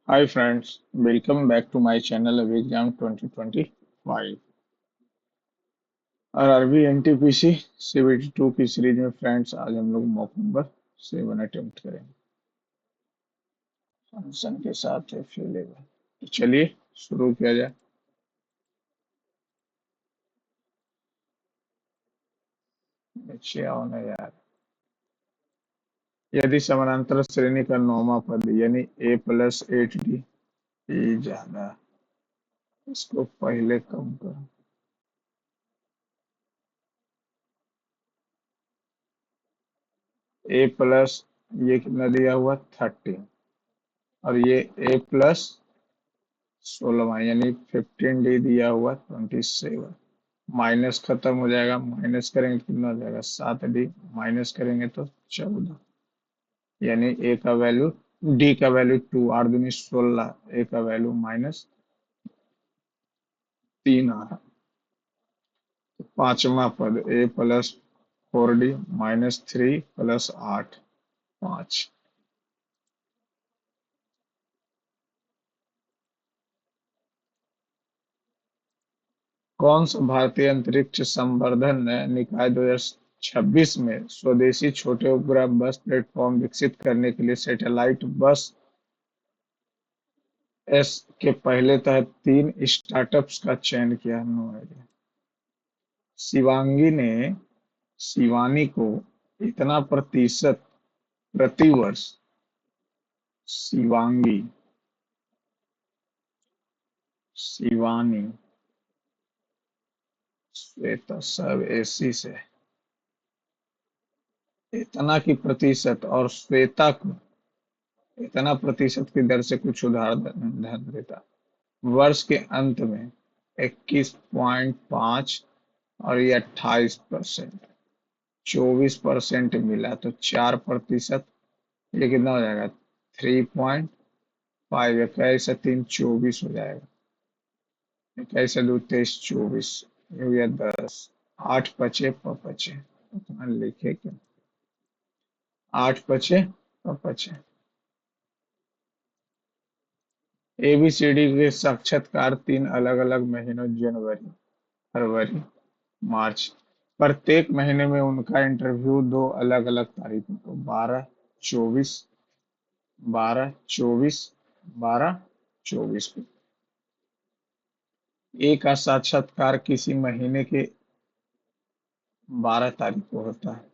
Hi friends, welcome back to my channel of Exam 2025 और RB NTPC CBT 2 की series में friends आज हम लोग मॉक नंबर 7 अटेम्प्ट करेंगे फंक्शन के साथ है फेलेबल। तो चलिए शुरू किया जाए। नीचे आओ ना यार। यदि समानांतर श्रेणी का नौवां पद यानी a प्लस 8d ये ज्यादा इसको पहले कम करो। a प्लस ये कितना दिया हुआ 30 और ये a प्लस 16 यानी 15d दिया हुआ 27। माइनस खत्म हो जाएगा, माइनस करेंगे तो कितना हो जाएगा 7d, माइनस करेंगे तो 14 यानी ए का वैल्यू डी का वैल्यू 2 8 दूनी 16, ए का वैल्यू -3 आ रहा। तो पांचवा पद ए प्लस 4d -3 प्लस 8 5। कौन सा भारतीय अंतरिक्ष संवर्धन निकाय 2026 में स्वदेशी छोटे उपग्रह बस प्लेटफॉर्म विकसित करने के लिए सैटेलाइट बस एस के पहले तहत 3 स्टार्टअप्स का चयन किया? No idea. शिवांगी ने शिवानी को इतना प्रतिशत प्रति वर्ष। शिवांगी, शिवानी, श्वेता सब एसी से इतना की प्रतिशत और श्वेता को इतना प्रतिशत की दर से कुछ उधार धन देता। वर्ष के अंत में 21.5 और ये 28%, 24% मिला तो 4%। ये कितना हो जाएगा 3.5। इक्कीस से 3 24 हो जाएगा। इक्कीस से 2 23 24 ये हो गया 10। 8 पचे पचे उतना लिखे क्यों? 8 पचे पचे। एबीसीडी के साक्षात्कार 3 अलग अलग महीनों जनवरी, फरवरी, मार्च। प्रत्येक महीने में उनका इंटरव्यू 2 अलग अलग तारीखों को 12 24 12 24 12 24 को। ए का साक्षात्कार किसी महीने के 12 तारीख को होता है।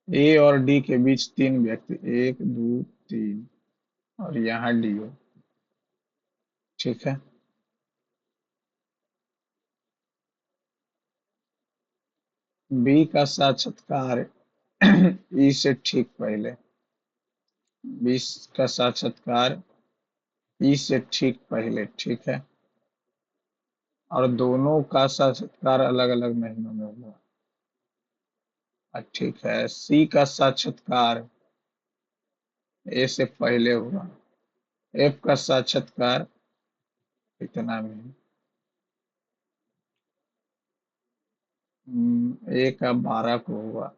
ए और डी के बीच 3 व्यक्ति 1 2 3 और यहाँ डी हो। ठीक है। बी का साक्षात्कार ई से ठीक पहले। बी का साक्षात्कार ई से ठीक पहले। ठीक है। और दोनों का साक्षात्कार अलग अलग महीनों में हुआ। ठीक है। सी का साक्षात्कार ए से पहले हुआ। एफ का साक्षात्कार इतना में ए का 12 को हुआ।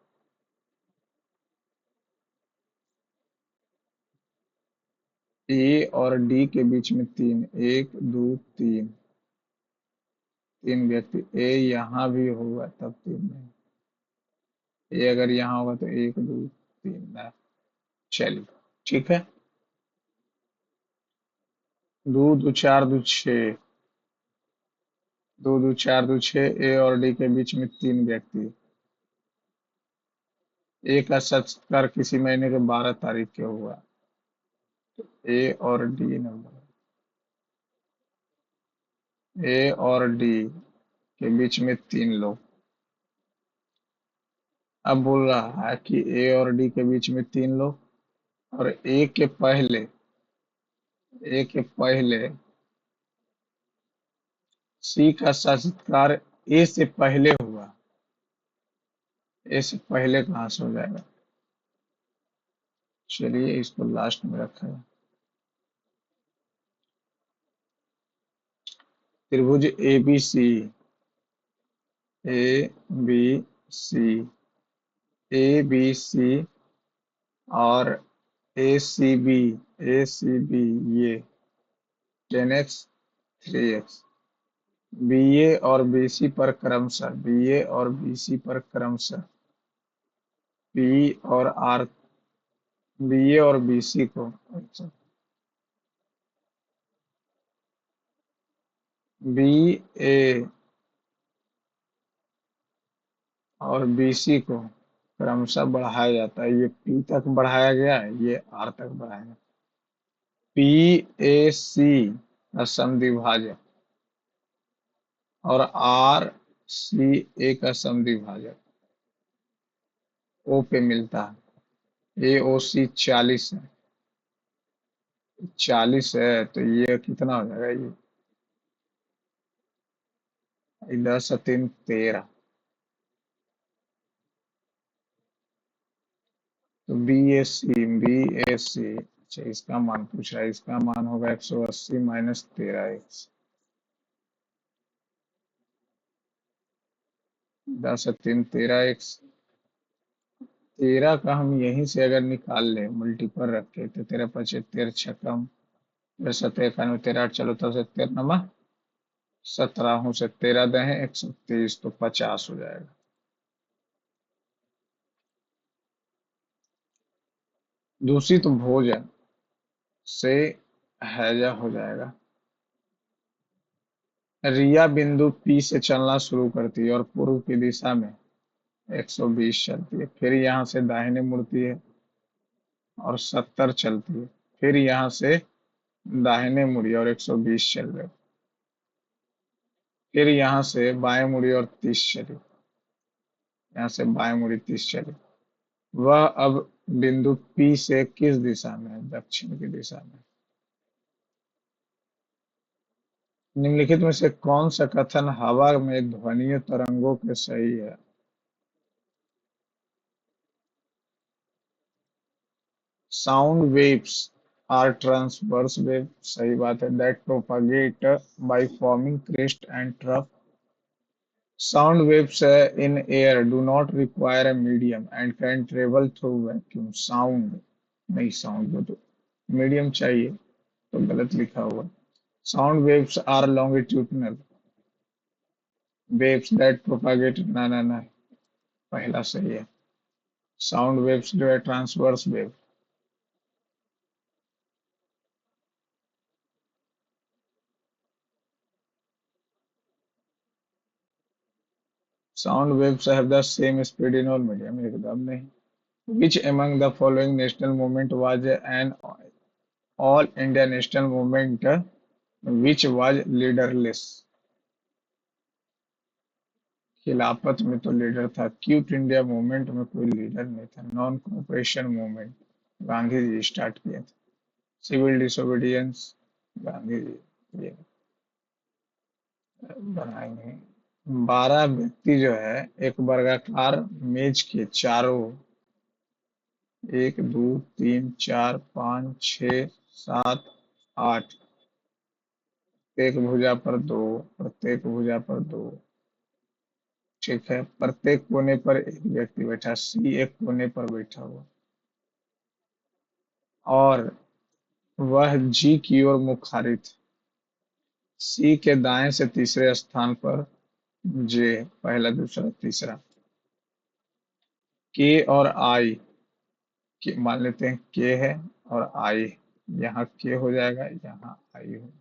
ए और डी के बीच में 3 1 2 3 3 व्यक्ति। ए यहाँ भी होगा तब 3 नहीं। ए अगर यहाँ होगा तो 1 2 3 ना। चलिए ठीक है। 2 2 4 2 6 2 2 4 2 6 ए और डी के बीच में 3 व्यक्ति। ए का साक्षात्कार किसी महीने के 12 तारीख के हुआ। ए और डी नंबर ए और डी के बीच में 3 लोग। अब बोल रहा है कि ए और डी के बीच में 3 लोग और ए के पहले सी का साक्षात्कार ए से पहले हुआ। ए से पहले कहाँ से हो जाएगा? चलिए इसको लास्ट में रखा है। त्रिभुज A B C A B C और ए सी बी ये 10x 3x, बी ए और बी सी पर क्रमशः बी और आर बी ए और बी सी को बी ए और बी सी को क्रमशः बढ़ाया जाता है। ये पी तक बढ़ाया गया, ये आर तक बढ़ाया गया। पी ए सी का समद्विभाजक और आर सी ए का समद्विभाजक ओ पे मिलता है। ए ओ सी 40 है, 40 है तो ये कितना हो जाएगा? ये 10 और 3 13। तो बी ए सी, अच्छा इसका मान पूछ रहा है, इसका मान होगा 180 माइनस 13x। 10 और 3 13x। 13 का हम यहीं से अगर निकाल ले मल्टीपल रख के तो 13 × 5 = 13 छक्कम 17 × 13 चलो तो 17 से 13 दहे 130 तो 50 हो जाएगा। दूषित भोजन से हैजा हो जाएगा। रिया बिंदु पी से चलना शुरू करती है और पूर्व की दिशा में 120 चलती है, फिर यहाँ से दाहिने मुड़ती है और 70 चलती है, फिर यहाँ से दाहिने मुड़ी और 120 चल रहे, फिर यहाँ से बाएं मुड़ी और 30 चली, यहाँ से बाएं मुड़ी 30 चली। वह अब बिंदु P से किस दिशा में है? दक्षिण की दिशा में। निम्नलिखित में से कौन सा कथन हवा में ध्वनीय तरंगों के सही है? Sound waves are transverse wave, सही बात है, that propagate by forming crest and trough. Sound waves in air do not require a medium and can travel through vacuum. Sound नहीं, साउंड में तो मीडियम चाहिए, तो गलत लिखा हुआ। Sound waves are longitudinal waves that propagate, ना ना ना, पहला सही है। साउंड वेव्स जो है transverse wave. Sound waves have the same speed in all medium, एकदम नहीं। Which among the following national movement was an all India national movement which was leaderless? खिलाफत में तो लीडर था, क्विट इंडिया मूवमेंट में कोई लीडर नहीं था, non cooperation movement Gandhi ji start किए थे, सिविल डिसोबीडियंस गांधी जी ये बनाएंगे। 12 व्यक्ति जो है एक वर्गाकार मेज के चारों 1 2 3 4 5 6 7 8 प्रत्येक भुजा पर दो, प्रत्येक भुजा पर दो, ठीक है, प्रत्येक कोने पर एक व्यक्ति बैठा, सी एक कोने पर बैठा हुआ और वह जी की ओर मुखारित, सी के दाएं से तीसरे स्थान पर जे, पहला दूसरा तीसरा, के और आई, के मान लेते हैं के है और आई, यहाँ के हो जाएगा, यहाँ आई हो,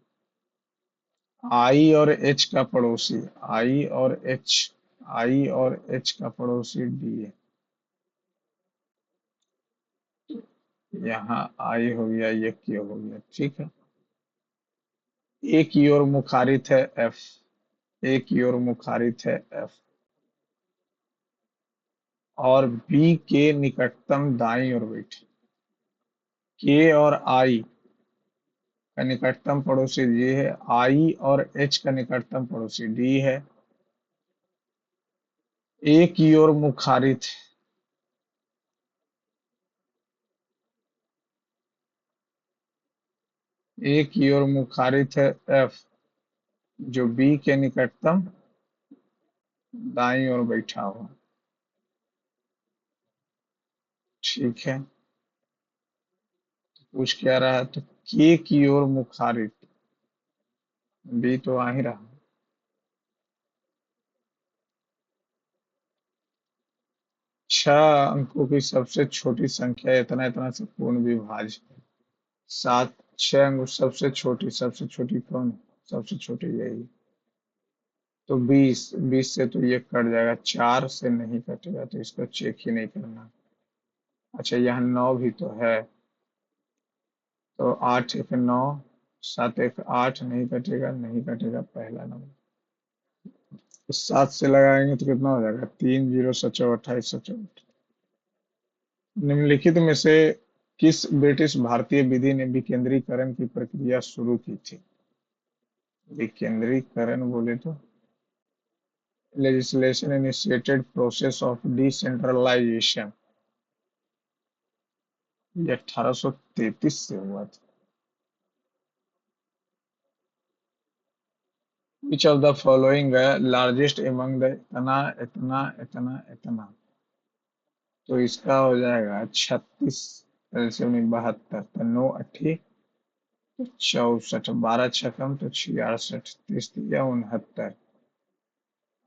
आई और एच का पड़ोसी, आई और एच, आई और एच का पड़ोसी डी है, यहाँ आई हो गया, ये के हो गया, ठीक है। ए की ओर मुखारित है एफ, ए की ओर मुखारित है एफ और बी के निकटतम दाईं ओर बैठे, के और आई का निकटतम पड़ोसी जी है, आई और एच का निकटतम पड़ोसी डी है। ए की ओर मुखारित, ए की ओर मुखारित है एफ जो बी के निकटतम दाईं ओर बैठा हुआ, ठीक है। पूछ क्या रहा है? तो के की ओर मुखारित, बी तो आ ही रहा। 6 अंकों की सबसे छोटी संख्या इतना इतना से पूर्ण विभाज्य। 7, 6 अंक सबसे छोटी कौन है? सबसे छोटी यही। तो 20, 20 से तो ये कट जाएगा, 4 से नहीं कटेगा तो इसको चेक ही नहीं करना। अच्छा, यहाँ 9 भी तो है, तो 8 एक 9, 7 एक 8, नहीं कटेगा, नहीं कटेगा पहला नंबर। तो 7 से लगाएंगे तो कितना हो जाएगा? 3 जीरो 7 28 7। निम्नलिखित में से किस ब्रिटिश भारतीय विधि ने विकेंद्रीकरण की प्रक्रिया शुरू की थी? विकेंद्रीकरण बोले तो legislation initiated process of decentralisation, ये 1833 से हुआ था। Which of the following largest among the, इतना इतना इतना इतना, तो इसका हो जाएगा 36 से 72, तो 9 8 64, 12 छकम तो 66, 30 या 69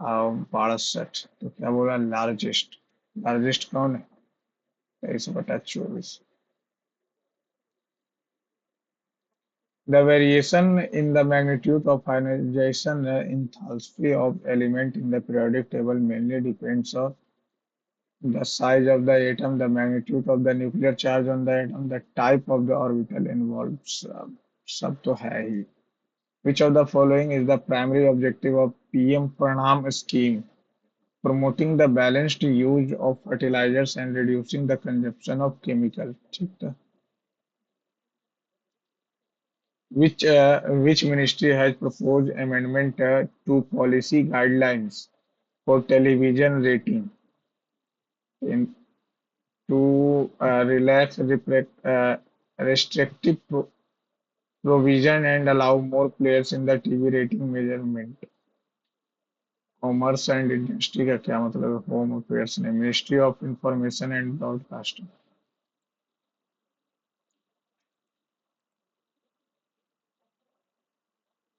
और 62, तो क्या बोला? लार्जेस्ट। लार्जेस्ट कौन है? 23/24। The variation in the magnitude of ionization enthalpy of element in the periodic table mainly depends on the size of the atom, the magnitude of the nuclear charge on the atom, the type of the orbital involved. सब तो है ही। Which of the following is the primary objective of PM Pranam scheme? Promoting the balanced use of fertilizers and reducing the consumption of chemical. ठीक था। Which ministry has proposed amendment to policy guidelines for television rating in to relax restrictive provision and allow more players in the TV rating measurement? Commerce and industry का क्या मतलब है? Home affairs ने, ministry of information and broadcasting.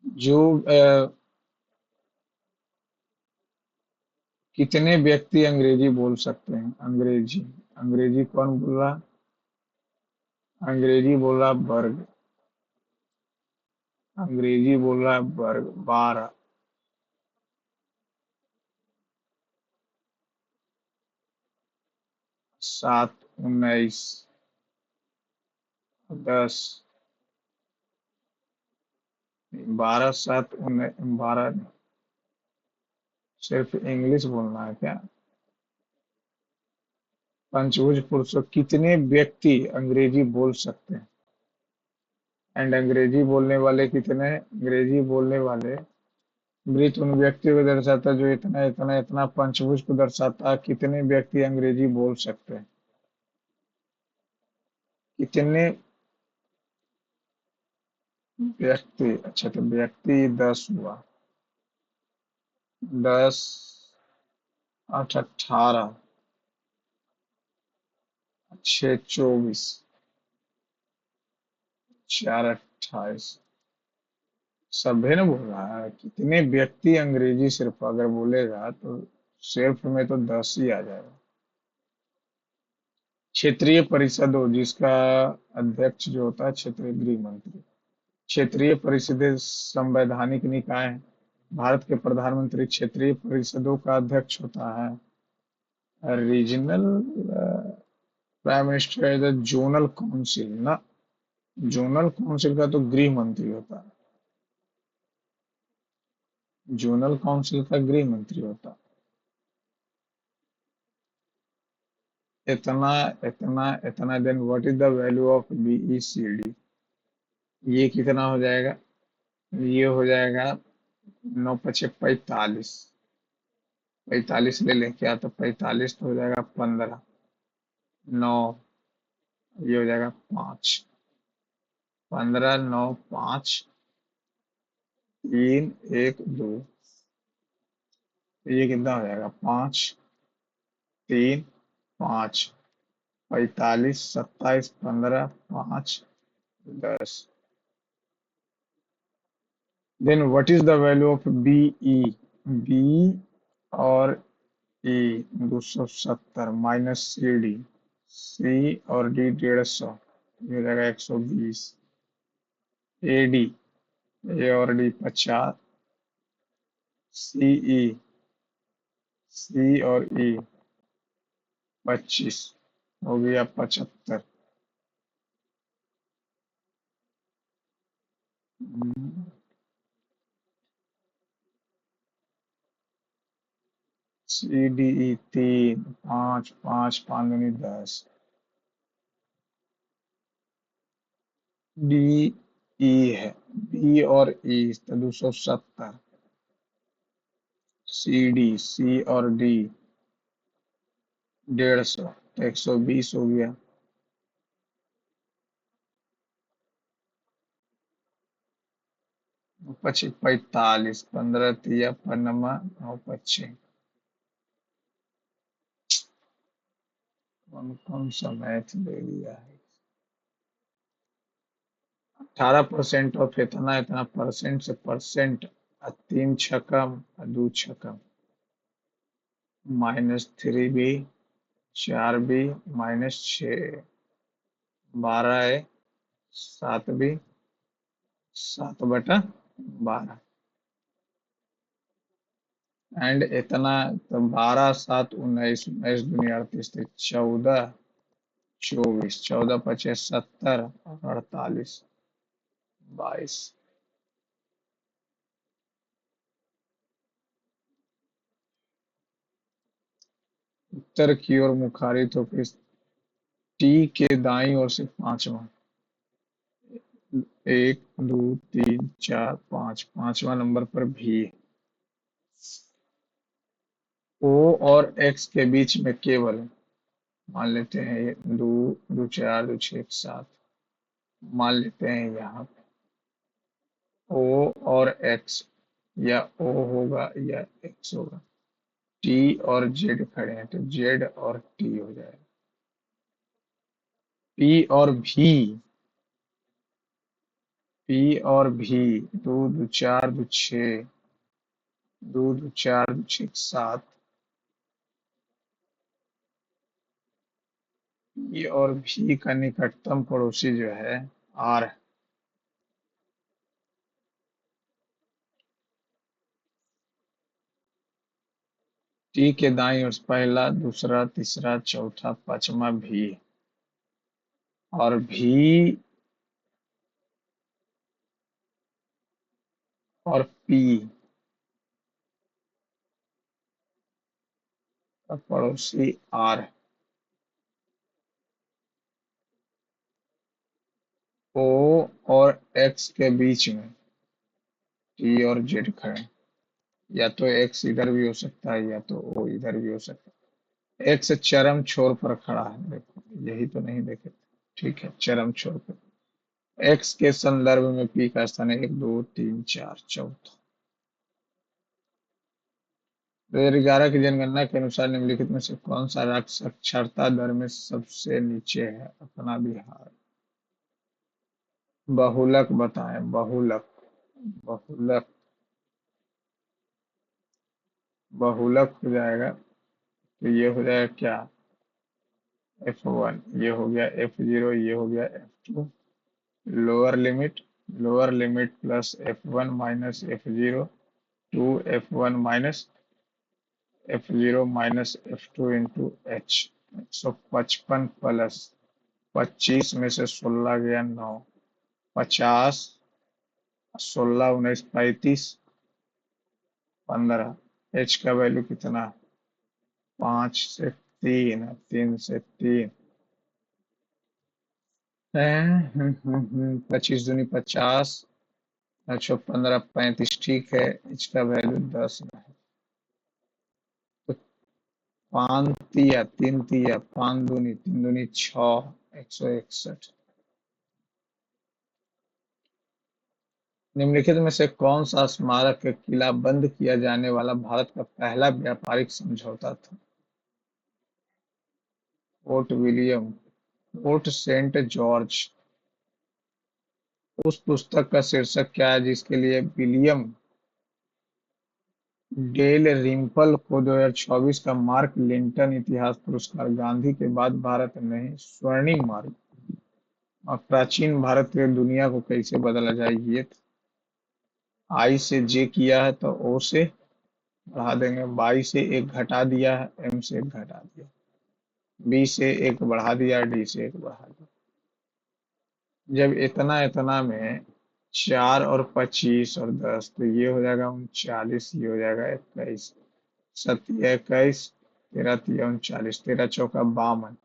जो कितने व्यक्ति अंग्रेजी बोल सकते हैं? अंग्रेजी, अंग्रेजी कौन बोल रहा? अंग्रेजी बोल रहा वर्ग, अंग्रेजी बोल रहा है वर्ग। 12, 7, 19, 10, 12, 7, 19, 12। सिर्फ इंग्लिश बोलना है क्या? पंचभुज पुरुषों कितने व्यक्ति अंग्रेजी बोल सकते हैं? एंड अंग्रेजी बोलने वाले कितने? अंग्रेजी बोलने वाले वृत्त उन व्यक्तियों को दर्शाता है जो इतना इतना इतना, पंचभुज को दर्शाता है। कितने व्यक्ति अंग्रेजी बोल सकते हैं? कितने व्यक्ति? अच्छा, तो व्यक्ति 10 हुआ। 10, 8, 18, 6, 24, 4, 28। सभे ने बोल रहा है। कितने व्यक्ति अंग्रेजी सिर्फ अगर बोलेगा तो सिर्फ में तो 10 ही आ जाएगा। क्षेत्रीय परिषद हो जिसका अध्यक्ष जो होता है क्षेत्रीय गृह मंत्री। क्षेत्रीय परिषदें संवैधानिक निकाय हैं। भारत के प्रधानमंत्री क्षेत्रीय परिषदों का अध्यक्ष होता है। रीजनल प्राइम मिनिस्टर है द जोनल काउंसिल ना, जोनल काउंसिल का तो गृह मंत्री होता है। जोनल काउंसिल का गृह मंत्री होता है। इतना इतना इतना, then what is the value of BECD? ये कितना हो जाएगा? ये हो जाएगा 9 पचे 45, 45 ले लें क्या? तो 45 तो हो जाएगा 15, 9, ये हो जाएगा 5, 15, 9, 5, 3, 1, 2, ये कितना हो जाएगा? 5, 3, 5, 45, 27, 15, 5, 10। Then what is the value of B E? B और ई 270 माइनस सी डी। सी और डी 150, ये हो जाएगा 120। ए डी, ए और डी 50। सी ई, सी और ई 25, हो गया 75। सी डी ई 3, 5, 5, 5 दूनी 10। डी ई है, बी और ई तो 270। सी डी, सी और डी 150, तो 120 हो गया। 25, 45, 15 तिया पनमा 9 25। कौन कौन सा मैथ ले लिया है? 18% ऑफ इतना इतना परसेंट से परसेंट। 3 छकम, 2 छकम। -3b, 4b, -6, 12 है, 7b, 7/12। एंड इतना तो 12, 7, 19, 19 दूनी 38, 14, 24, 14 × 5 = 70 और 48, 22। उत्तर की ओर मुखारित होकर टी के दाईं ओर से पांचवा। 1, 2, 3, 4, 5, पांचवा नंबर पर भी। ओ और एक्स के बीच में केवल, मान लेते हैं ये 2, 2, 4, 2, 6, 7। मान लेते हैं यहाँ ओ और एक्स, या ओ होगा या एक्स होगा। टी और जेड खड़े हैं तो जेड और टी हो जाएगा। पी और भी, पी और भी 2, 2, 4, 2, 6, 2, 2, 4, 2, 6, 7। पी और भी का निकटतम पड़ोसी जो है आर। टी के दाईं ओर पहला, दूसरा, तीसरा, चौथा, पांचवा भी। और भी और पी का पड़ोसी आर। ओ और एक्स के बीच में टी और जेड खड़े हैं। या तो एक्स इधर भी हो सकता है या तो ओ इधर भी हो सकता है। एक्स चरम छोर पर खड़ा है, देखो यही तो नहीं देखे। ठीक है, चरम छोर पर। एक्स के संदर्भ में पी का स्थान है 1, 2, 3, 4, चौथा। 2011 की जनगणना के अनुसार निम्नलिखित में से कौन सा राज्य साक्षरता दर में सबसे नीचे है? अपना बिहार। बहुलक बताएं, बहुलक। बहुलक, बहुलक हो जाएगा तो ये हो जाएगा क्या? F1, ये हो गया F0, ये हो गया F2। Lower limit, lower limit plus F1 minus F0, 2F1 minus F0 minus F2 into H। 155 plus 25 में से 16 गया 9, 50, 16, 19, 35, 15। H का वैल्यू कितना? 5 से 3, 3 से 3। 25 दूनी 50, अच्छा 15, 35, ठीक है। इसका वैल्यू 10 में है। तो 5 तिया 3 तिया 5 दूनी 3 दूनी 6, 161। निम्नलिखित में से कौन सा स्मारक किला बंद किया जाने वाला भारत का पहला व्यापारिक समझौता था? Fort William, Fort Saint George, उस पुस्तक का शीर्षक क्या है जिसके लिए विलियम डेल रिम्पल को 2024 का मार्क लिंटन इतिहास पुरस्कार, गांधी के बाद भारत में ही स्वर्णिम मार्ग, और प्राचीन भारत के दुनिया को कैसे बदला जाए ये आई से जे किया है तो ओ से बढ़ा देंगे, बाई से एक घटा दिया है, एम से एक घटा दिया, बी से एक बढ़ा दिया, डी से एक बढ़ा दिया। जब इतना इतना में 4 और 25 और 10 तो ये हो जाएगा 39, ये हो जाएगा 21, 21, 13 3 39, 13 चौका 52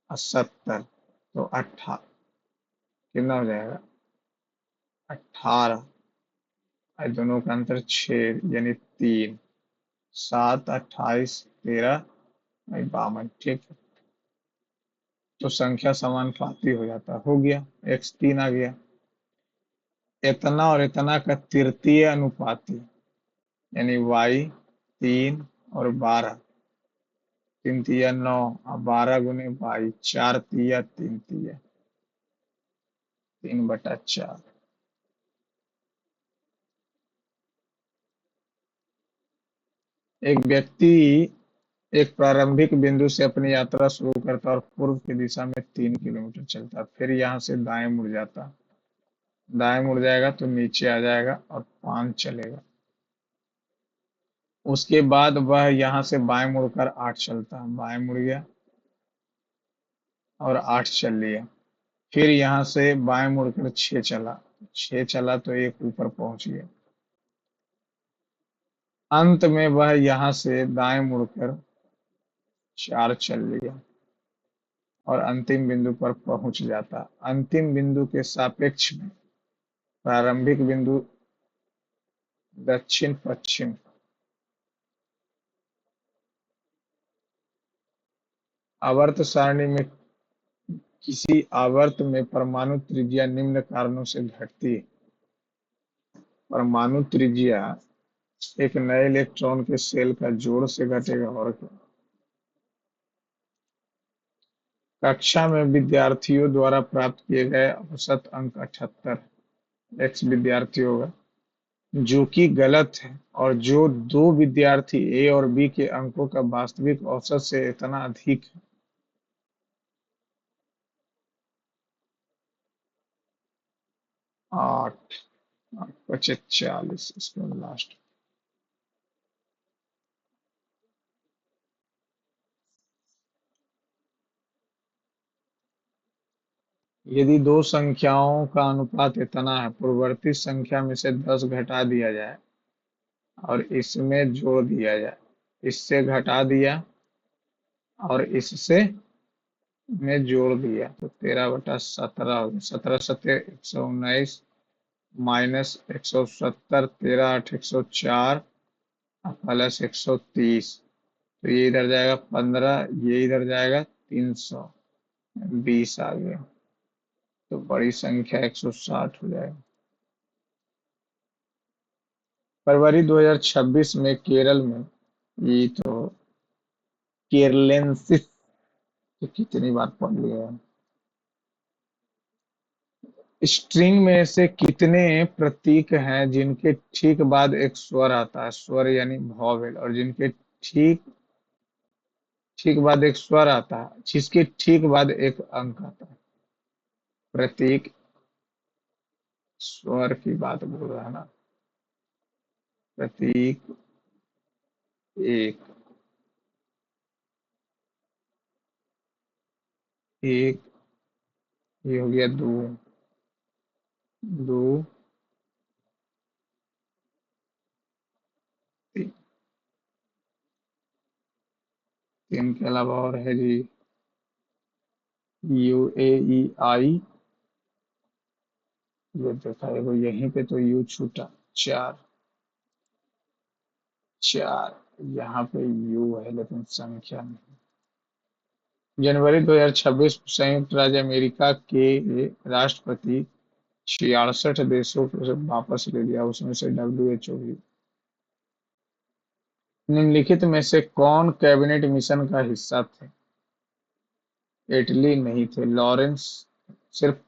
और 70 तो 18 कितना हो जाएगा 18, और दोनों का अंतर 6 यानी 3, 7 28 13 52, ठीक है। तो संख्या समानुपाती हो जाता, हो गया, x3 आ गया। इतना और इतना का तृतीय अनुपाती यानी y 3 और 12, 3 तिया 9 और 12 × 22, 4 तिया 3 तिया 3/4। एक व्यक्ति एक प्रारंभिक बिंदु से अपनी यात्रा शुरू करता और पूर्व की दिशा में 3 किलोमीटर चलता, फिर यहाँ से दाएं मुड़ जाता, दाएं मुड़ जाएगा तो नीचे आ जाएगा और 5 चलेगा। उसके बाद वह यहाँ से बाएं मुड़कर 8 चलता, बाएं मुड़ गया और 8 चल लिया, फिर यहाँ से बाएं मुड़कर 6 चला, 6 चला तो एक ऊपर पहुंच गया। अंत में वह यहाँ से दाएं मुड़कर 4 चल लिया और अंतिम बिंदु पर पहुंच जाता। अंतिम बिंदु के सापेक्ष में प्रारंभिक बिंदु दक्षिण पश्चिम आवर्त सारणी में किसी आवर्त में परमाणु त्रिज्या निम्न कारणों से घटती है। परमाणु त्रिज्या एक नए इलेक्ट्रॉन के शेल का जोड़ से घटेगा, और क्या। कक्षा में विद्यार्थियों द्वारा प्राप्त किए गए औसत अंक 78 एक्स विद्यार्थी होगा, जो कि गलत है, और जो दो विद्यार्थी ए और बी के अंकों का वास्तविक औसत से इतना अधिक है। 8 8 × 45 इसमें लास्ट। यदि दो संख्याओं का अनुपात इतना है, पूर्ववर्ती संख्या में से 10 घटा दिया जाए और इसमें जोड़ दिया जाए, इससे घटा दिया और इससे में जोड़ दिया तो 13/17 हो गया। 17 × 7 119 माइनस 170, 13 × 8 104 प्लस 130, तो ये इधर जाएगा 15, ये इधर जाएगा 320 आ गया, तो बड़ी संख्या 160 हो जाएगा। फरवरी 2026 में केरल में, ये तो केरलेंसिस तो कितनी बार पढ़ लिया है। स्ट्रिंग में से कितने प्रतीक हैं जिनके ठीक बाद एक स्वर आता है, स्वर यानी वॉवेल, और जिनके ठीक ठीक बाद एक स्वर आता है, जिसके ठीक बाद एक अंक आता है। प्रतीक स्वर की बात बोल रहा है ना। प्रतीक एक, एक, ये हो गया दो, दो, तीन, तीन के अलावा और है जी UAEI, ये देखा है वो यहीं पे तो यू छूटा, चार, चार, यहाँ पे यू है लेकिन संख्या नहीं। जनवरी 2026 को संयुक्त राज्य अमेरिका के राष्ट्रपति 66 देशों को वापस ले लिया, उसमें से WHO भी। निम्नलिखित में से कौन कैबिनेट मिशन का हिस्सा थे? इटली नहीं थे, लॉरेंस सिर्फ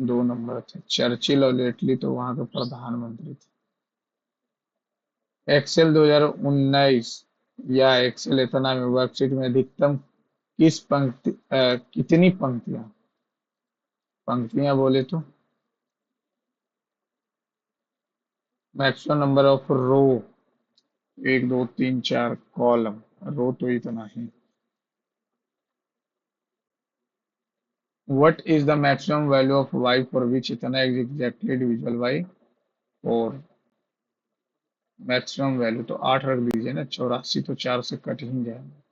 दो नंबर थे, चर्चिल और एटली तो वहां के प्रधानमंत्री थे। एक्सेल 2019 या एक्सेल इतना में वर्कशीट में अधिकतम कितनी पंक्तियां, पंक्तियां बोले तो मैक्सिमम नंबर ऑफ रो, एक दो तीन चार कॉलम, रो तो इतना ही। What is the maximum value of y for which इतना is exactly divisible by 4। Maximum value तो 8 रख दीजिए ना, 84 तो 4 से कट ही जाएगा।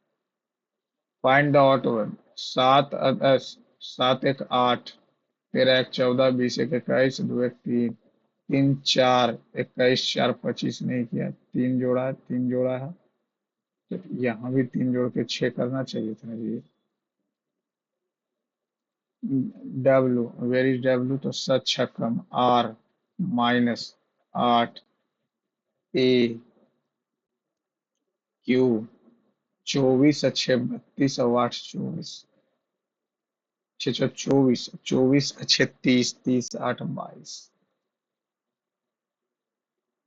फाइंड द ऑट वन, सात एक आठ, तेरह एक चौदह, बीस एक इक्कीस, दो एक तीन, तीन चार, इक्कीस चार पच्चीस, नहीं किया, तीन जोड़ा है, तीन जोड़ा है, तो यहाँ भी तीन जोड़ के छह करना चाहिए था ये। डब्ल्यू, वेर इज डब्ल्यू, तो सच छक्कम, आर माइनस आठ, ए क्यू, चौबीस अच्छे बत्तीस और आठ चौबीस, छः छः चौबीस, चौबीस अच्छे तीस, तीस आठ बाईस।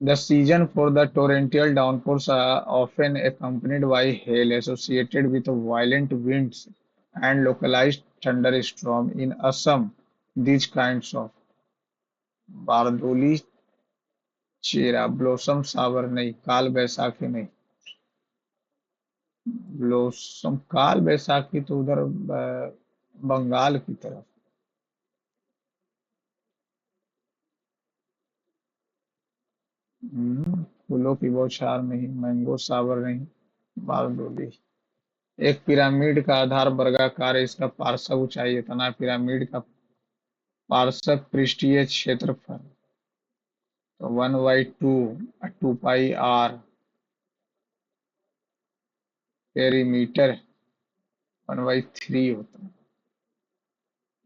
The season for the torrential downpours are often accompanied by hail associated with violent winds and localized thunderstorms in Assam. These kinds of Bardoli, cherry blossom, सावर नहीं, काल बैसाखी नहीं, ब्लॉसम काल बैसाखी तो उधर बंगाल की तरफ। फूलों की बौछार नहीं, मैंगो सावर नहीं, बारदोली। एक पिरामिड का आधार वर्गाकार है, इसका पार्श्व ऊंचाई इतना है, पिरामिड का पार्श्व पृष्ठीय क्षेत्रफल तो 1/2 टू पाई आर, पेरीमीटर 1/3 होता है,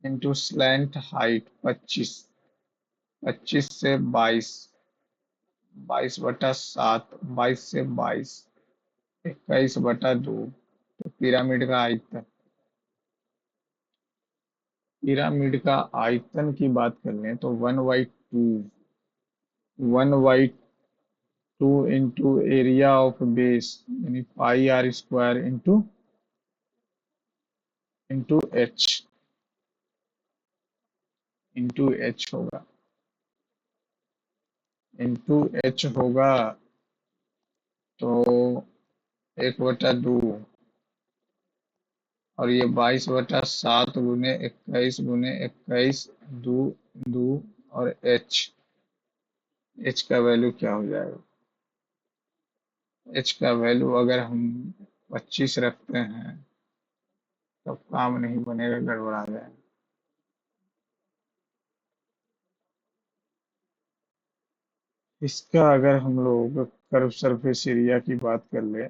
इंटू स्लैंट हाइट 25, 25 से 22, 22/7, 22 से 22, 21/2, तो पिरामिड का आयतन की बात कर लें तो 1/2 इंटू एरिया ऑफ बेस यानी pi r square into H, into H होगा, इंटू एच होगा, तो 1/2, और ये 22/7 गुने 21 दो, दो, और एच, एच का वैल्यू क्या हो जाएगा? एच का वैल्यू अगर हम 25 रखते हैं तो काम नहीं बनेगा, गड़बड़ा जाएगा। इसका अगर हम लोग कर्व सरफेस एरिया की बात कर ले,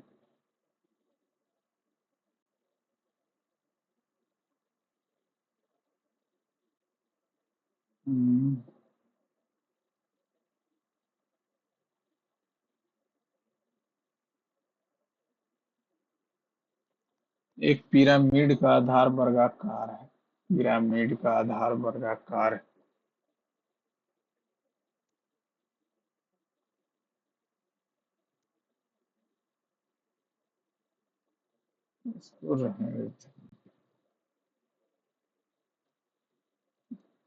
हम्म, एक पिरामिड का आधार वर्गाकार है, पिरामिड का आधार वर्गाकार है, इसको रहने देते हैं।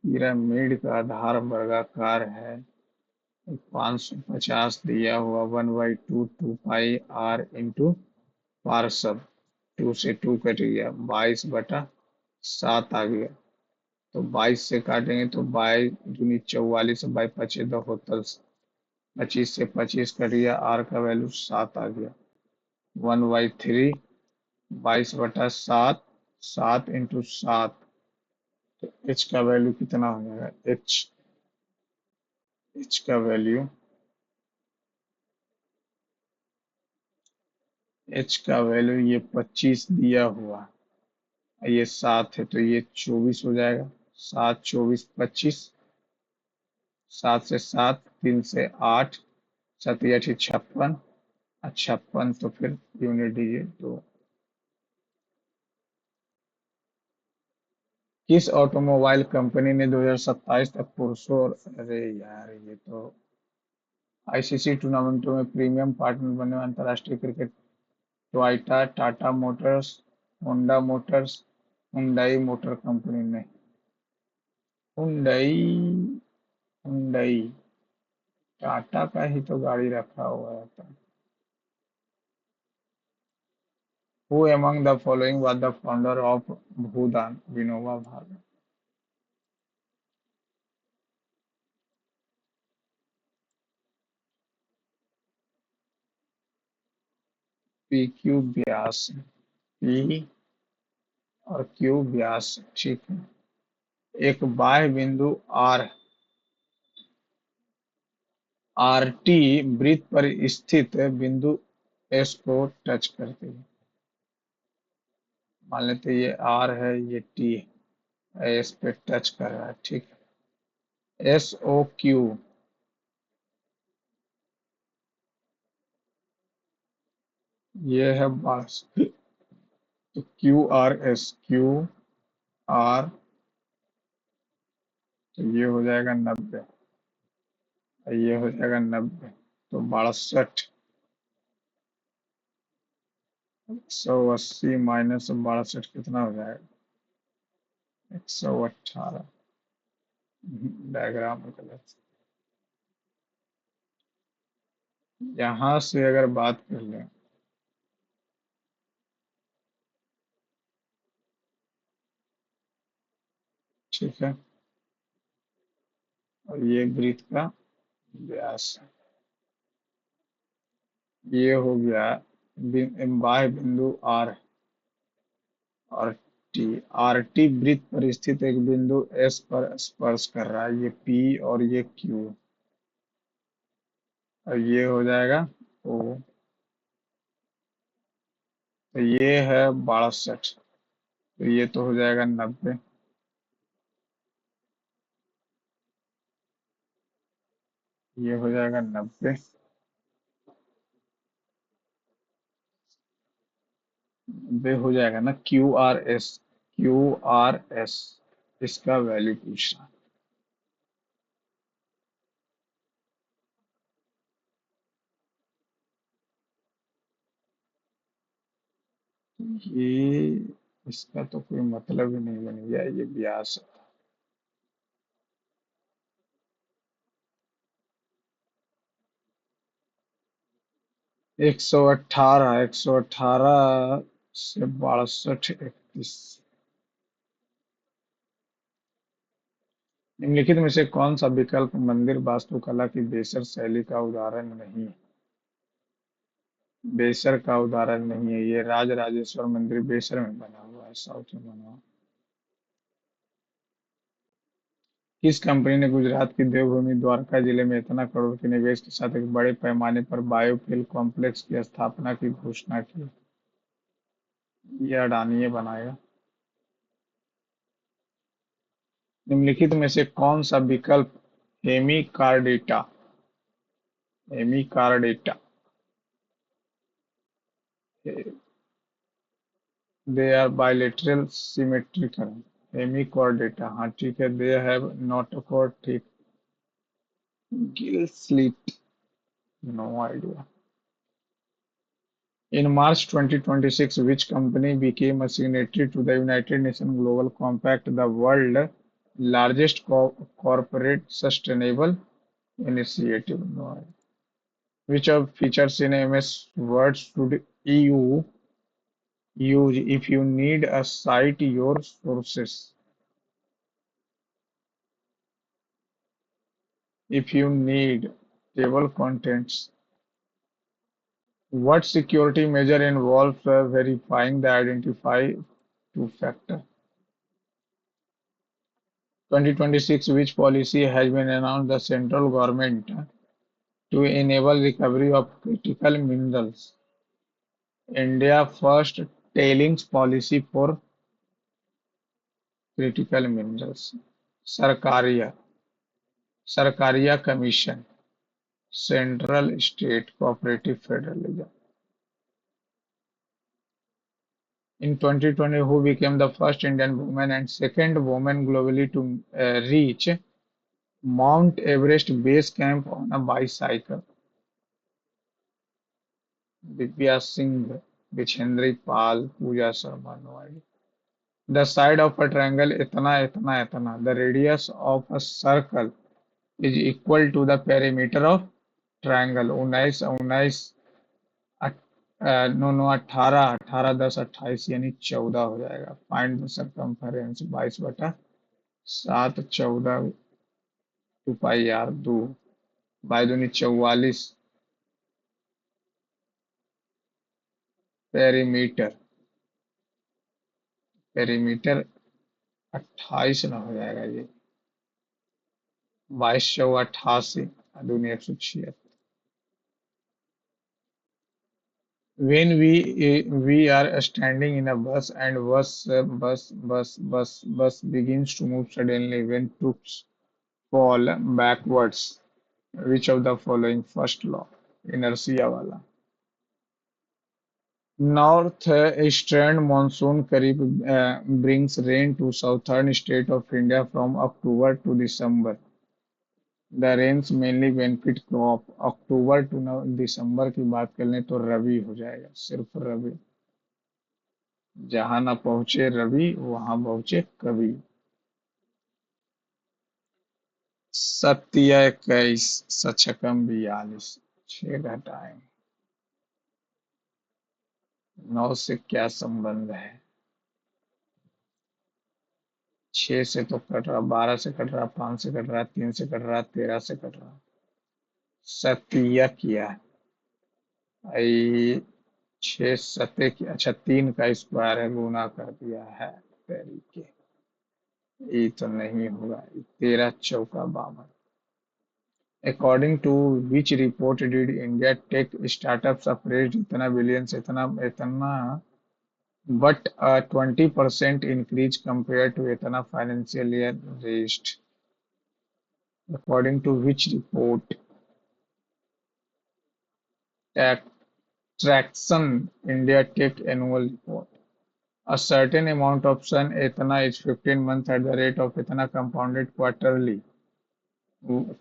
पिरामिड का आधार वर्गाकार है, 550 दिया हुआ, 1/2 2 पाई आर इंटू पार्सर, 2 से 2 कट गया, 22/7 आ गया, तो 22 से काटेंगे तो 22×2 = 44, 22×5 = 72, 25 से 25 कट गया, आर का वैल्यू 7 आ गया, 1/3, 22/7, 7×7, तो एच का वैल्यू कितना हो जाएगा? एच का वैल्यू, एच का वैल्यू ये 25 दिया हुआ, ये 7 है तो ये 24 हो जाएगा, 7 24 25, 7 से 7, 3 से 8, 7 8 56, 56, तो फिर यूनिट दीजिए तो किस ऑटोमोबाइल कंपनी ने 2027 तक पुरुषों और अरे यार ये तो आईसीसी टूर्नामेंटों में प्रीमियम पार्टनर बने अंतरराष्ट्रीय cricket Toyota Tata Motors Honda Motors Hyundai motor company ने हुंडई हुंडई टाटा का ही तो गाड़ी रखा हुआ है। Who among the following was the founder of Bhoodan Vinoba Bhave. P Q व्यास पी और क्यू व्यास ठीक है। एक बाह्य बिंदु आर आर टी वृत्त पर स्थित बिंदु एस को टच करती है। मान लेते हैं ये आर है ये टी है एस पे टच कर रहा है ठीक है। एस ओ क्यू ये है बस। तो Q R S Q R तो ये हो जाएगा 90 और ये हो जाएगा 90 तो 62 180 माइनस 62 कितना हो जाएगा 118। डायग्राम में गलत यहाँ से अगर बात कर लें ठीक है और ये वृत्त का व्यास है। ये हो गया बाह्य बिंदु आर और टी आर टी वृत्त पर स्थित एक बिंदु एस पर स्पर्श कर रहा है ये पी और ये क्यू और ये हो जाएगा ओ तो ये है 62 तो ये तो हो जाएगा 90 ये हो जाएगा 90 वे हो जाएगा ना क्यू आर एस इसका वैल्यू पूछना। ये इसका तो कोई मतलब ही नहीं बन गया ये व्यास 118 से 62 31 निम्नलिखित में से कौन सा विकल्प मंदिर वास्तुकला की बेसर शैली का उदाहरण नहीं है। बेसर का उदाहरण नहीं है ये राजराजेश्वर मंदिर बेसर में बना हुआ है साउथ में बना हुआ। किस कंपनी ने गुजरात की देवभूमि द्वारका जिले में इतना करोड़ के निवेश के साथ एक बड़े पैमाने पर बायोफ्यूल कॉम्प्लेक्स की स्थापना की घोषणा की। ये अडानी बनाएगा। निम्नलिखित में से कौन सा विकल्प hemichordata hemichordata they are bilateral symmetrical hemichordata हाँ ठीक है दे हैव नोटोकॉर्ड ठीक। Gill slit no idea. In March 2026, which company became a signatory to the United Nations Global Compact, the world's largest corporate sustainable initiative? No. Which of features in MS Word should EU use if you need a cite your sources? If you need table contents, what security measure involves verifying the identify two factor? 2026 which policy has been announced the central government to enable recovery of critical minerals? India first tailings policy for critical minerals. Sarkaria Sarkaria commission central state cooperative federalism. In 2020, who became the first Indian woman and second woman globally to reach Mount Everest base camp on a bicycle? Divya Singh, Bichendri Pal, Pooja Sharma, no idea. The side of a triangle itna. The radius of a circle is equal to the perimeter of triangle. 19 19 no 18 18 10 28 यानी 14 हो जाएगा. Find the circumference 22/7 14 two pi r 2 by दूनी 44 perimeter perimeter 28 ना हो जाएगा ये 22 दूनी 176. When we are standing in a bus and bus begins to move suddenly when troops fall backwards, which of the following first law? Inertia वाला. Northeastern monsoon करीब brings rain to southern state of India from October to December. The rains mainly benefit crop. October to December की बात कर लें तो रबी हो जाएगा, सिर्फ रबी. जहां न पहुंचे रवि वहां पहुंचे कवि. सत्य 21 सचकम 42 6 घटाएं 9 से क्या संबंध है? 6 से तो कट रहा, 12 से कट रहा, 5 से कट रहा, 3 से कट रहा, 13 से कट रहा. सत्य किया आई 6 सत्य की, अच्छा 3 का स्क्वायर है, गुना कर दिया है. तरीके ये तो नहीं होगा. 13 चौका 52. According to which report did India tech startups appraised इतना billions इतना but a 20% increase compared to इतना financial year raised? According to which report? Tax Traction India Tech Annual Report. A certain amount of sun इतना is 15 months at the rate of इतना compounded quarterly.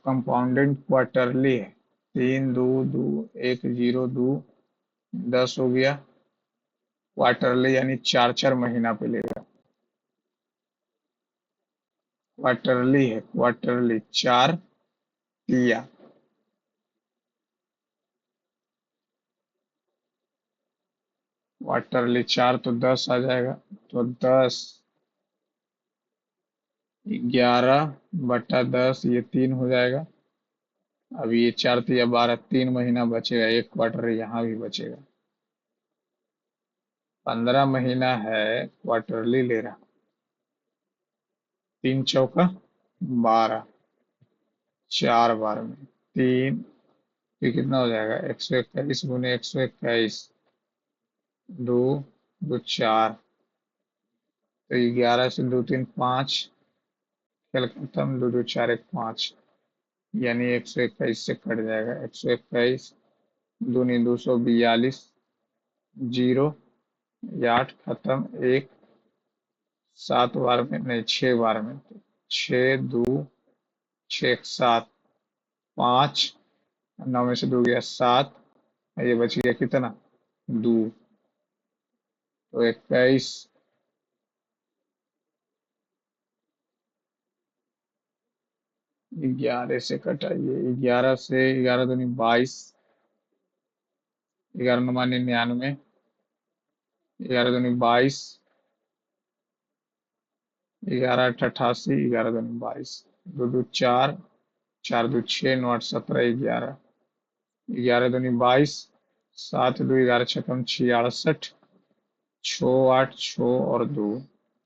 Compounded quarterly है 3 2 2 1 0 2 10 हो गया. Quarterly यानी 4 महीना पे लेगा. क्वार्टरली है, क्वार्टरली 4 किया. क्वार्टरली 4 तो 10 आ जाएगा. तो 10 11/10 ये 3 हो जाएगा. अब ये 4 तिया 12 3 महीना बचेगा. एक क्वार्टर यहाँ भी बचेगा. 15 महीना है, क्वार्टरली ले रहा. 3 चौका 12 4 बार में 3 ये कितना हो जाएगा? 121 गुने 121 2 2 4 तो 11 से 2 3 5 खेल खत्म. 2 2 4 1 5 यानी 121 से कट जाएगा. 121 दूनी 242 जीरो 8 खत्म 1 7 बार में नहीं 6 बार में. 6 2 6 7 5 9 में से 2 गया 7. ये बच गया कितना? 2. तो 21 11 से कटाइए. 11 से 11 दूनी 22 11 9 99 11 दूनी 22 11 8 88 11 दूनी 22 2 2 4 4 2 6 9 8 17 11 11 दूनी 22 7 2 11 छकम 66 6 8 6 और 2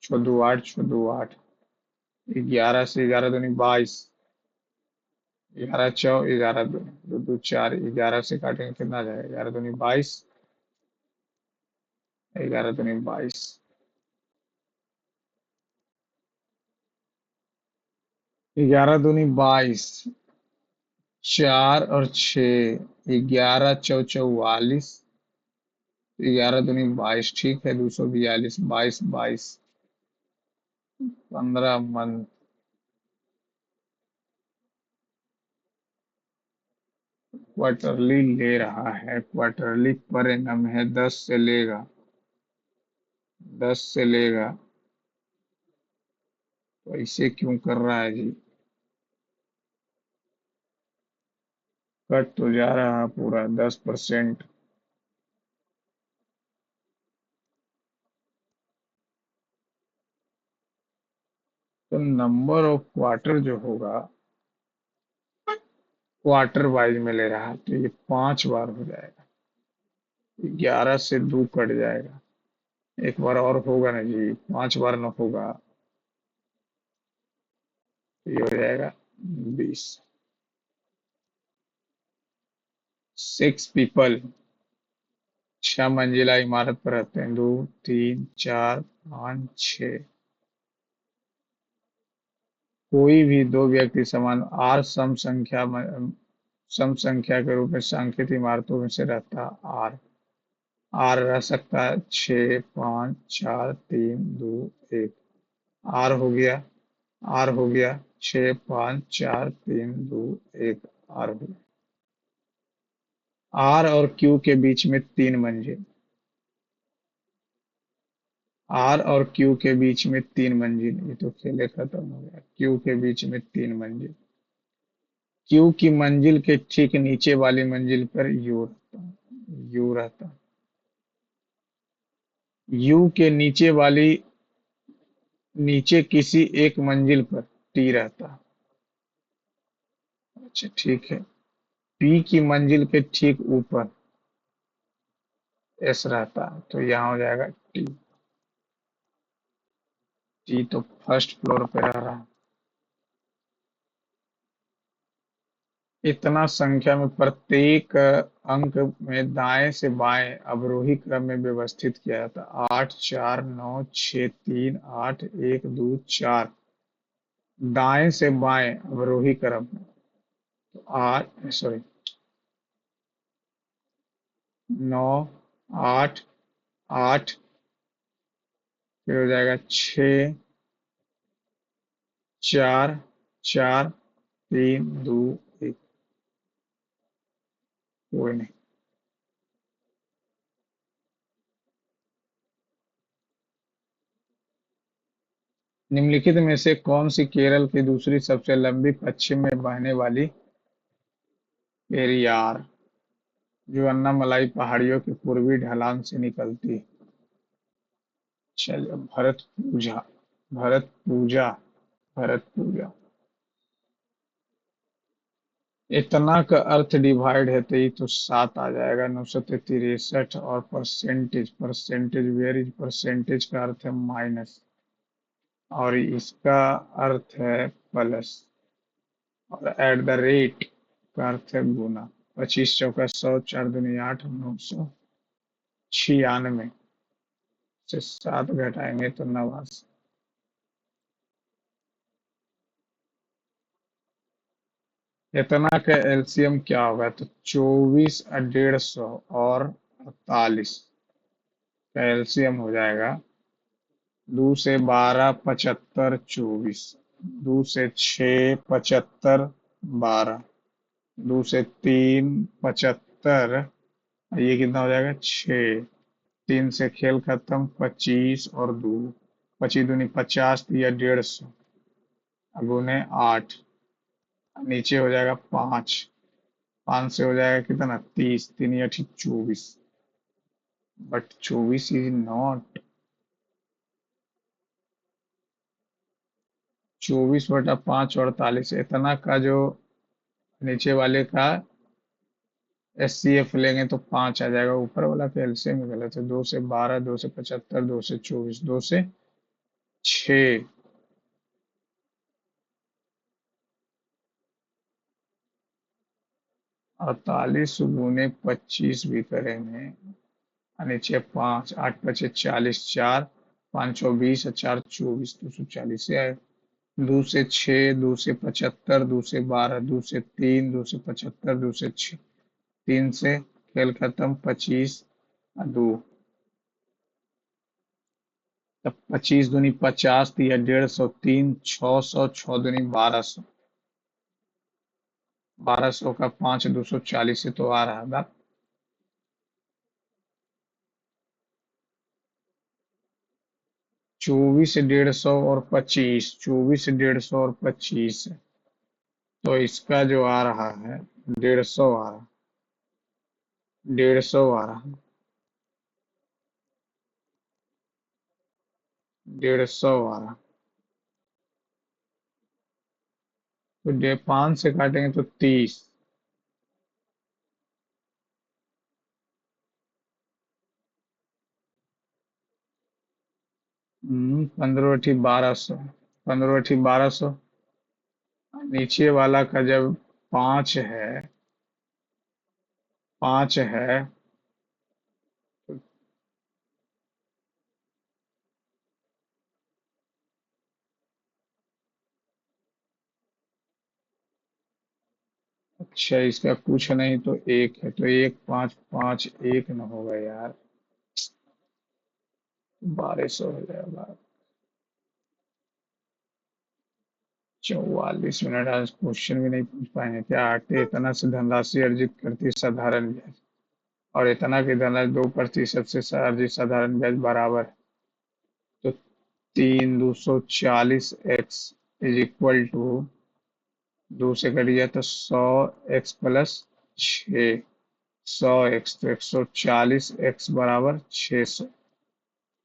6 2 8 6 2 8 11 से 11 दूनी 22 11 चौ 11 दूनी 2 2 4 11 से काटेंगे कितना आ जाएगा? 11 दूनी 22 11 दूनी 22 11 दूनी 22 4 और 6 11 चौ 44 11 दूनी 22, ठीक है, 242, 22 22, 15 मंथ। क्वार्टरली ले रहा है, क्वार्टरली पर एनम है, 10 से लेगा। तो ऐसे क्यों कर रहा है जी? कट तो जा रहा है पूरा 10%। तो नंबर ऑफ क्वार्टर जो होगा, क्वार्टर वाइज में ले रहा है, तो ये 5 बार हो जाएगा। 11 से 2 कट जाएगा, एक बार और होगा ना जी, 5 बार ना होगा, तो ये हो जाएगा 20। 6 पीपल, 6 मंजिला इमारत पर रहते हैं, 2 3 4 5 6। कोई भी दो व्यक्ति समान आर सम संख्या के रूप में सांख्यिक इमारतों में से रहता आर। आर रह सकता है 6 5 4 3 2 1। आर हो गया, आर हो गया 6 5 4 3 2 1। आर हो गया। आर और क्यू के बीच में 3 मंजिल, आर और क्यू के बीच में 3 मंजिल, ये तो खेले खत्म हो गया। क्यू के बीच में 3 मंजिल, क्यू की मंजिल के ठीक नीचे वाली मंजिल पर यू रहता। यू के नीचे किसी एक मंजिल पर टी रहता। अच्छा ठीक है। पी की मंजिल के ठीक ऊपर एस रहता, तो यहाँ हो जाएगा टी। टी तो फर्स्ट फ्लोर पे रह रहा। इतना संख्या में प्रत्येक अंक में दाएं से बाएं अवरोही क्रम में व्यवस्थित किया जाता। 8 4 9 6 3 8 1 2 4, दाएं से बाएं अवरोही क्रम में। तो 9 8 8, फिर हो जाएगा 6 4 4 3 2 1। कोई नहीं। निम्नलिखित में से कौन सी केरल की दूसरी सबसे लंबी पश्चिम में बहने वाली पेरियार, जो अन्नामलाई पहाड़ियों के पूर्वी ढलान से निकलती? चलिए, भरत पूजा, भरत पूजा, भरत पूजा। इतना का अर्थ डिवाइड है तो ये तो 7 आ जाएगा, 963। और percentage, percentage where is, percentage का अर्थ है माइनस, और इसका अर्थ है प्लस, और एट द रेट का अर्थ है गुना। 25 चौका 100, 4 दूनी 8, 996 से 7 घटाएंगे तो 89। इतना का एलसीएम क्या होगा? तो 24 और 150 और 48 का एलसीएम हो जाएगा 2 से 12 75 24, 2 से 6 75 12, 2 से 3 75, ये कितना हो जाएगा 6। 3 से खेल खत्म, 25 और 2, 25 दूनी 50, या 150 गुने 8, नीचे हो जाएगा 5। 5 से हो जाएगा कितना 30, 3 या 24, बट 24 इज नॉट। 24/5 48, इतना का जो नीचे वाले का एचसीएफ लेंगे तो 5 आ जाएगा, ऊपर वाला का एलसीएम में गलत है। 2 से 12, 2 से 75, 2 से 24, 2 से 6। 48 गुने 25 भी करेंगे, और नीचे 5, 8 × 5 = 40, 4 5 20 और 4 24, 240 से आए। 2 से 6, 2 से 75, 2 से 12, 2 से 3, 2 से 75, 2 से 6, 3 से खेल खत्म, 25 और 2, तब 25 दूनी 50 दिया 150, 3 600, 6 दूनी 1200, 1200 का 5 240 से तो आ रहा था। 24 150 और 25, 24 150 और 25, तो इसका जो आ रहा है 150 आ रहा, 150 आ रहा, 150 आ रहा। तो 5 से काटेंगे तो 30, 15 अठी 1200, 15 अठी 1200। नीचे वाला का जब 5 है, 5 है, अच्छा इसका कुछ नहीं तो एक है, तो एक 5 5 एक न होगा यार, 1200 हो जाएगा। 44 मिनट, आज क्वेश्चन भी नहीं पूछ पाएंगे क्या? आटे इतना से धनराशि अर्जित करती है साधारण ब्याज, और इतना की धनराशि 2% से अर्जित साधारण ब्याज बराबर है। तो 3 240 x इज इक्वल टू, 2 से कट गया तो 100 x प्लस 6, 100 x, तो 140 x बराबर 600।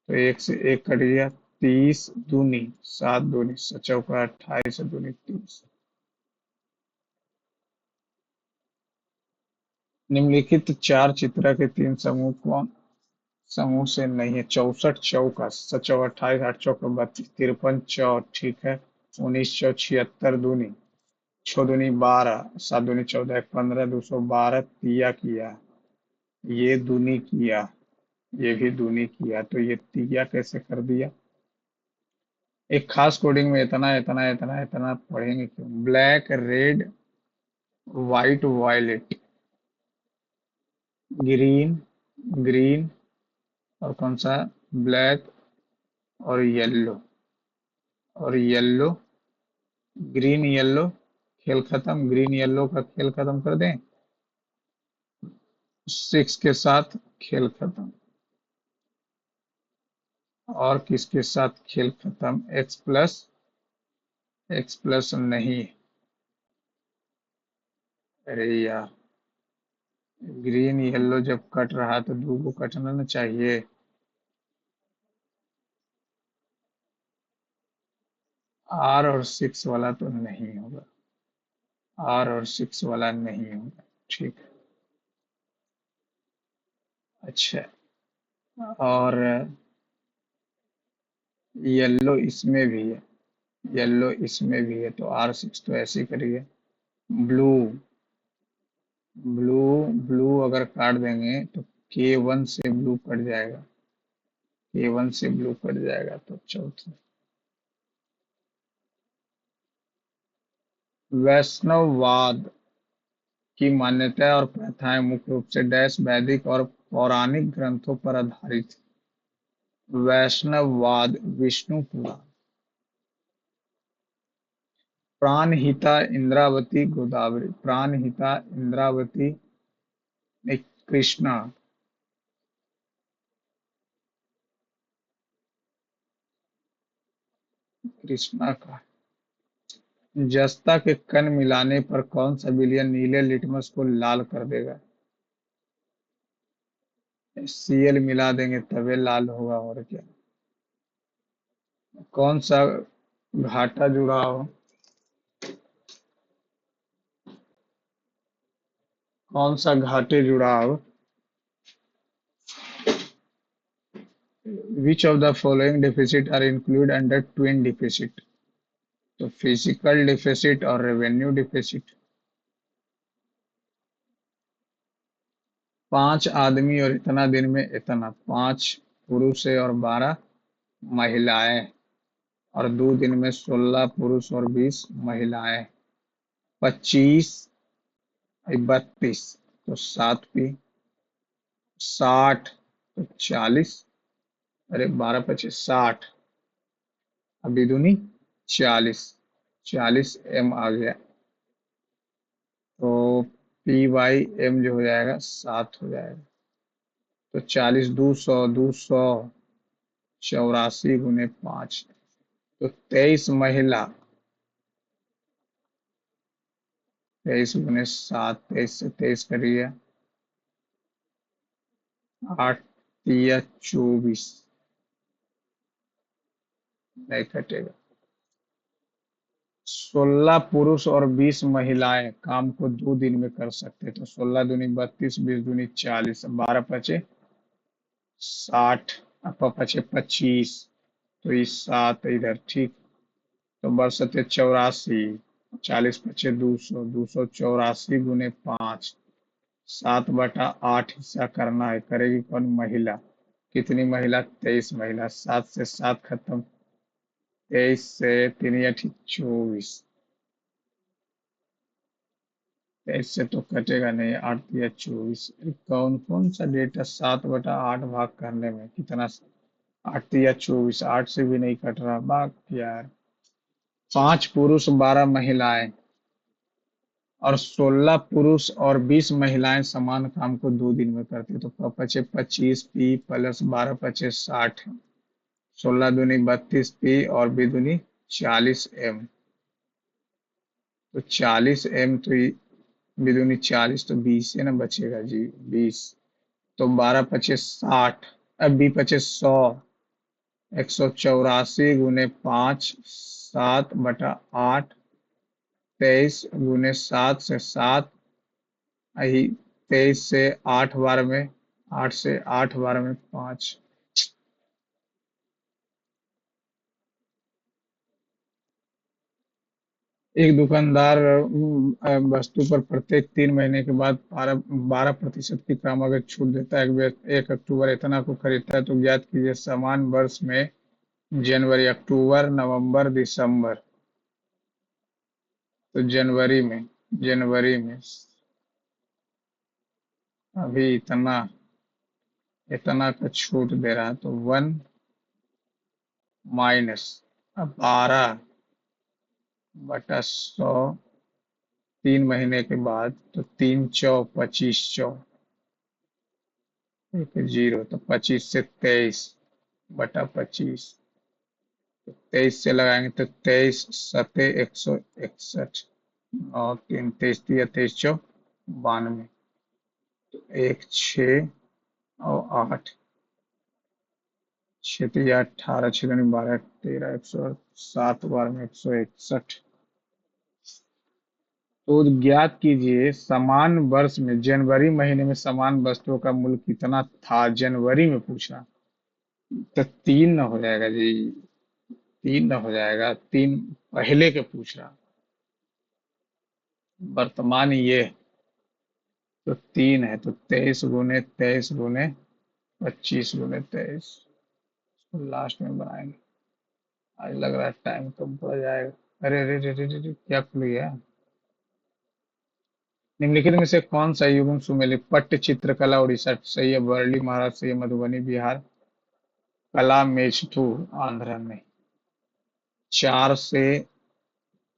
तो एक से एक कट गया, 30 दूनी 7 दूनी चौका 28 दूनी 30। निम्नलिखित चार चित्रा के तीन समूह कौन समूह से नहीं है? 64 चौका 28 8 चौका 32, 53 चौ, ठीक है। 19 चौ 76 दूनी, 6 दूनी 12, 7 दूनी 14, 15 212 तिया किया, ये दूनी किया, ये भी दूनी किया, तो ये तिया कैसे कर दिया? एक खास कोडिंग में इतना इतना इतना इतना पढ़ेंगे क्यों? Black red white violet, green, green, और कौन सा? ब्लैक और येलो, और येलो, ग्रीन येलो, खेल खत्म। ग्रीन येलो का खेल खत्म कर दें, 6 के साथ खेल खत्म। और किसके साथ खेल खत्म? एक्स प्लस नहीं, अरे यार, ग्रीन येलो जब कट रहा तो दो को कटना ना चाहिए। आर और 6 वाला तो नहीं होगा, आर और 6 वाला नहीं होगा, ठीक है। अच्छा, और येलो इसमें भी है, येलो इसमें भी है, तो R6 तो ऐसे ही करिए। ब्लू, ब्लू, ब्लू अगर काट देंगे तो K1 से ब्लू कट जाएगा, K1 से ब्लू कट जाएगा, तो चौथा। वैष्णववाद की मान्यताएं और प्रथाएं मुख्य रूप से डैश वैदिक और पौराणिक ग्रंथों पर आधारित है। वैष्णववाद, विष्णु पुराण, प्राणहिता इंद्रावती गोदावरी, प्राणहिता इंद्रावती एक कृष्णा, कृष्णा का। जस्ता के कण मिलाने पर कौन सा विलयन नीले लिटमस को लाल कर देगा? Cl मिला देंगे तबे लाल होगा, और क्या। कौन सा घाटा जुड़ाव, कौन सा घाटे जुड़ाव, which of the following deficit are include under twin deficit? तो फिजिकल डिफिसिट और रेवेन्यू डिफिसिट। 5 आदमी और इतना दिन में इतना, 5 पुरुष है और 12 महिलाएं, और 2 दिन में 16 पुरुष और 20 महिलाएं, 25 32, तो 7 भी 60, तो 40, अरे 12×5 = 60, अभी दूनी 40, 40 m आ गया। तो P/m जो हो जाएगा 7 हो जाएगा। तो 40 200, 84 × 5, तो 23 महिला, 23 × 7, 23 से 23 करिए, 8×3 = 24, नहीं कटेगा। 16 पुरुष और 20 महिलाएं काम को 2 दिन में कर सकते हैं। तो 16 दूनी 32, 20 दूनी 40, 12×5 = 60, 5×5 = 25, तो ये 7 इधर, ठीक। तो बढ़ सकते 84, 40×5 = 200, 284 × 5, 7/8 हिस्सा करना है। करेगी कौन? महिला। कितनी महिला? 23 महिला। 7 से 7 खत्म, 23 से 3 × 8 = 24, 23 से तो कटेगा नहीं, 8×3 = 24। कौन कौन सा डेटा 7/8 भाग करने में कितना? 8×3 = 24, 8 से भी नहीं कट रहा, बाकी यार। 5 पुरुष 12 महिलाएं और 16 पुरुष और 20 महिलाएं समान काम को 2 दिन में करती, तो 5×5 = 25, पी प्लस 12×5 = 60, 16 दूनी 32, पी और बी दूनी 40 m। तो 40 m, तो बी दूनी 40, तो 20 है ना बचेगा जी, 20। तो 12×5 = 60, अब बी 100, 184 × 5, 7/8, 23 × 7 से 7, यही 23 से 8 बार में, 8 से 8 बार में 5। एक दुकानदार वस्तु पर प्रत्येक 3 महीने के बाद 12% की क्रमागत छूट देता है। 1 अक्टूबर इतना को खरीदता है, तो ज्ञात कीजिए समान वर्ष में जनवरी, अक्टूबर, नवंबर, दिसंबर। तो जनवरी में अभी इतना इतना का छूट दे रहा है, तो 1 माइनस 12/100, 3 महीने के बाद, तो 3×4 = 25, एक जीरो, तो 25 से 23/25, तो 23 से लगाएंगे तो 23×7 = 161, और 3×3 = 23, 23×4 = 92, तो 1 6 और 8, 6×3 = 18, 6×2 = 12, 13, 107 बार में 161। तो ज्ञात कीजिए समान वर्ष में जनवरी महीने में समान वस्तुओं का मूल्य कितना था, जनवरी में पूछा। तो 3 न हो जाएगा जी, 3 न हो जाएगा, 3 पहले के पूछ रहा, वर्तमान ये, तो 3 है, तो 23 × 23 × 25 × 23, लास्ट में बनाएंगे। आज लग रहा है टाइम कम पड़ जाएगा। अरे अरे अरे अरे अरे, क्या खुल गया? निम्नलिखित में से कौन सा युग्म सुमेलित? पट्ट चित्रकला उड़ीसा सही है, वर्ली महाराष्ट्र सही है, मधुबनी बिहार, कला मेचतुर आंध्र में। 4 से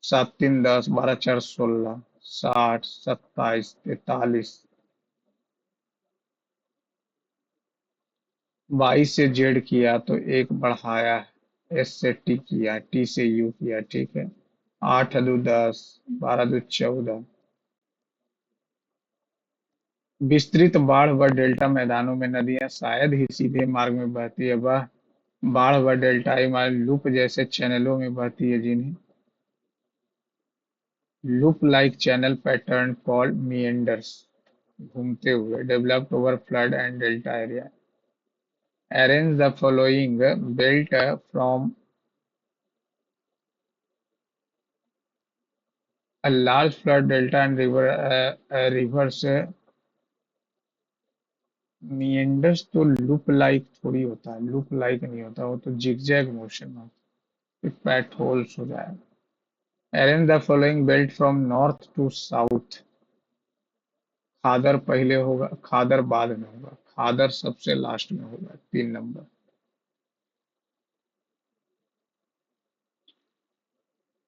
7 3 10, 12 4 16, 60 27 43, 22 से जेड किया तो 1 बढ़ाया, एस से टी किया, टी से यू किया, ठीक है। 8×2 = 10, 12×2 = 14। विस्तृत बाढ़ व डेल्टा मैदानों में नदियां शायद ही सीधे मार्ग में बहती है, वह बाढ़ व डेल्टाई मार्ग लूप जैसे चैनलों में बहती है, जिन्हें loop like channel pattern called meanders, घूमते हुए, developed over flood and delta area. Arrange the following built from a large flood delta and rivers. meanders तो लूप लाइक थोड़ी होता है, लूप लाइक नहीं होता, वो तो जिगजैग मोशन होता है, पैट होल्स हो जाएगा। Arrange the following built from north to south. खादर पहले होगा, खादर बाद में होगा, खादर सबसे लास्ट में होगा, 3 नंबर।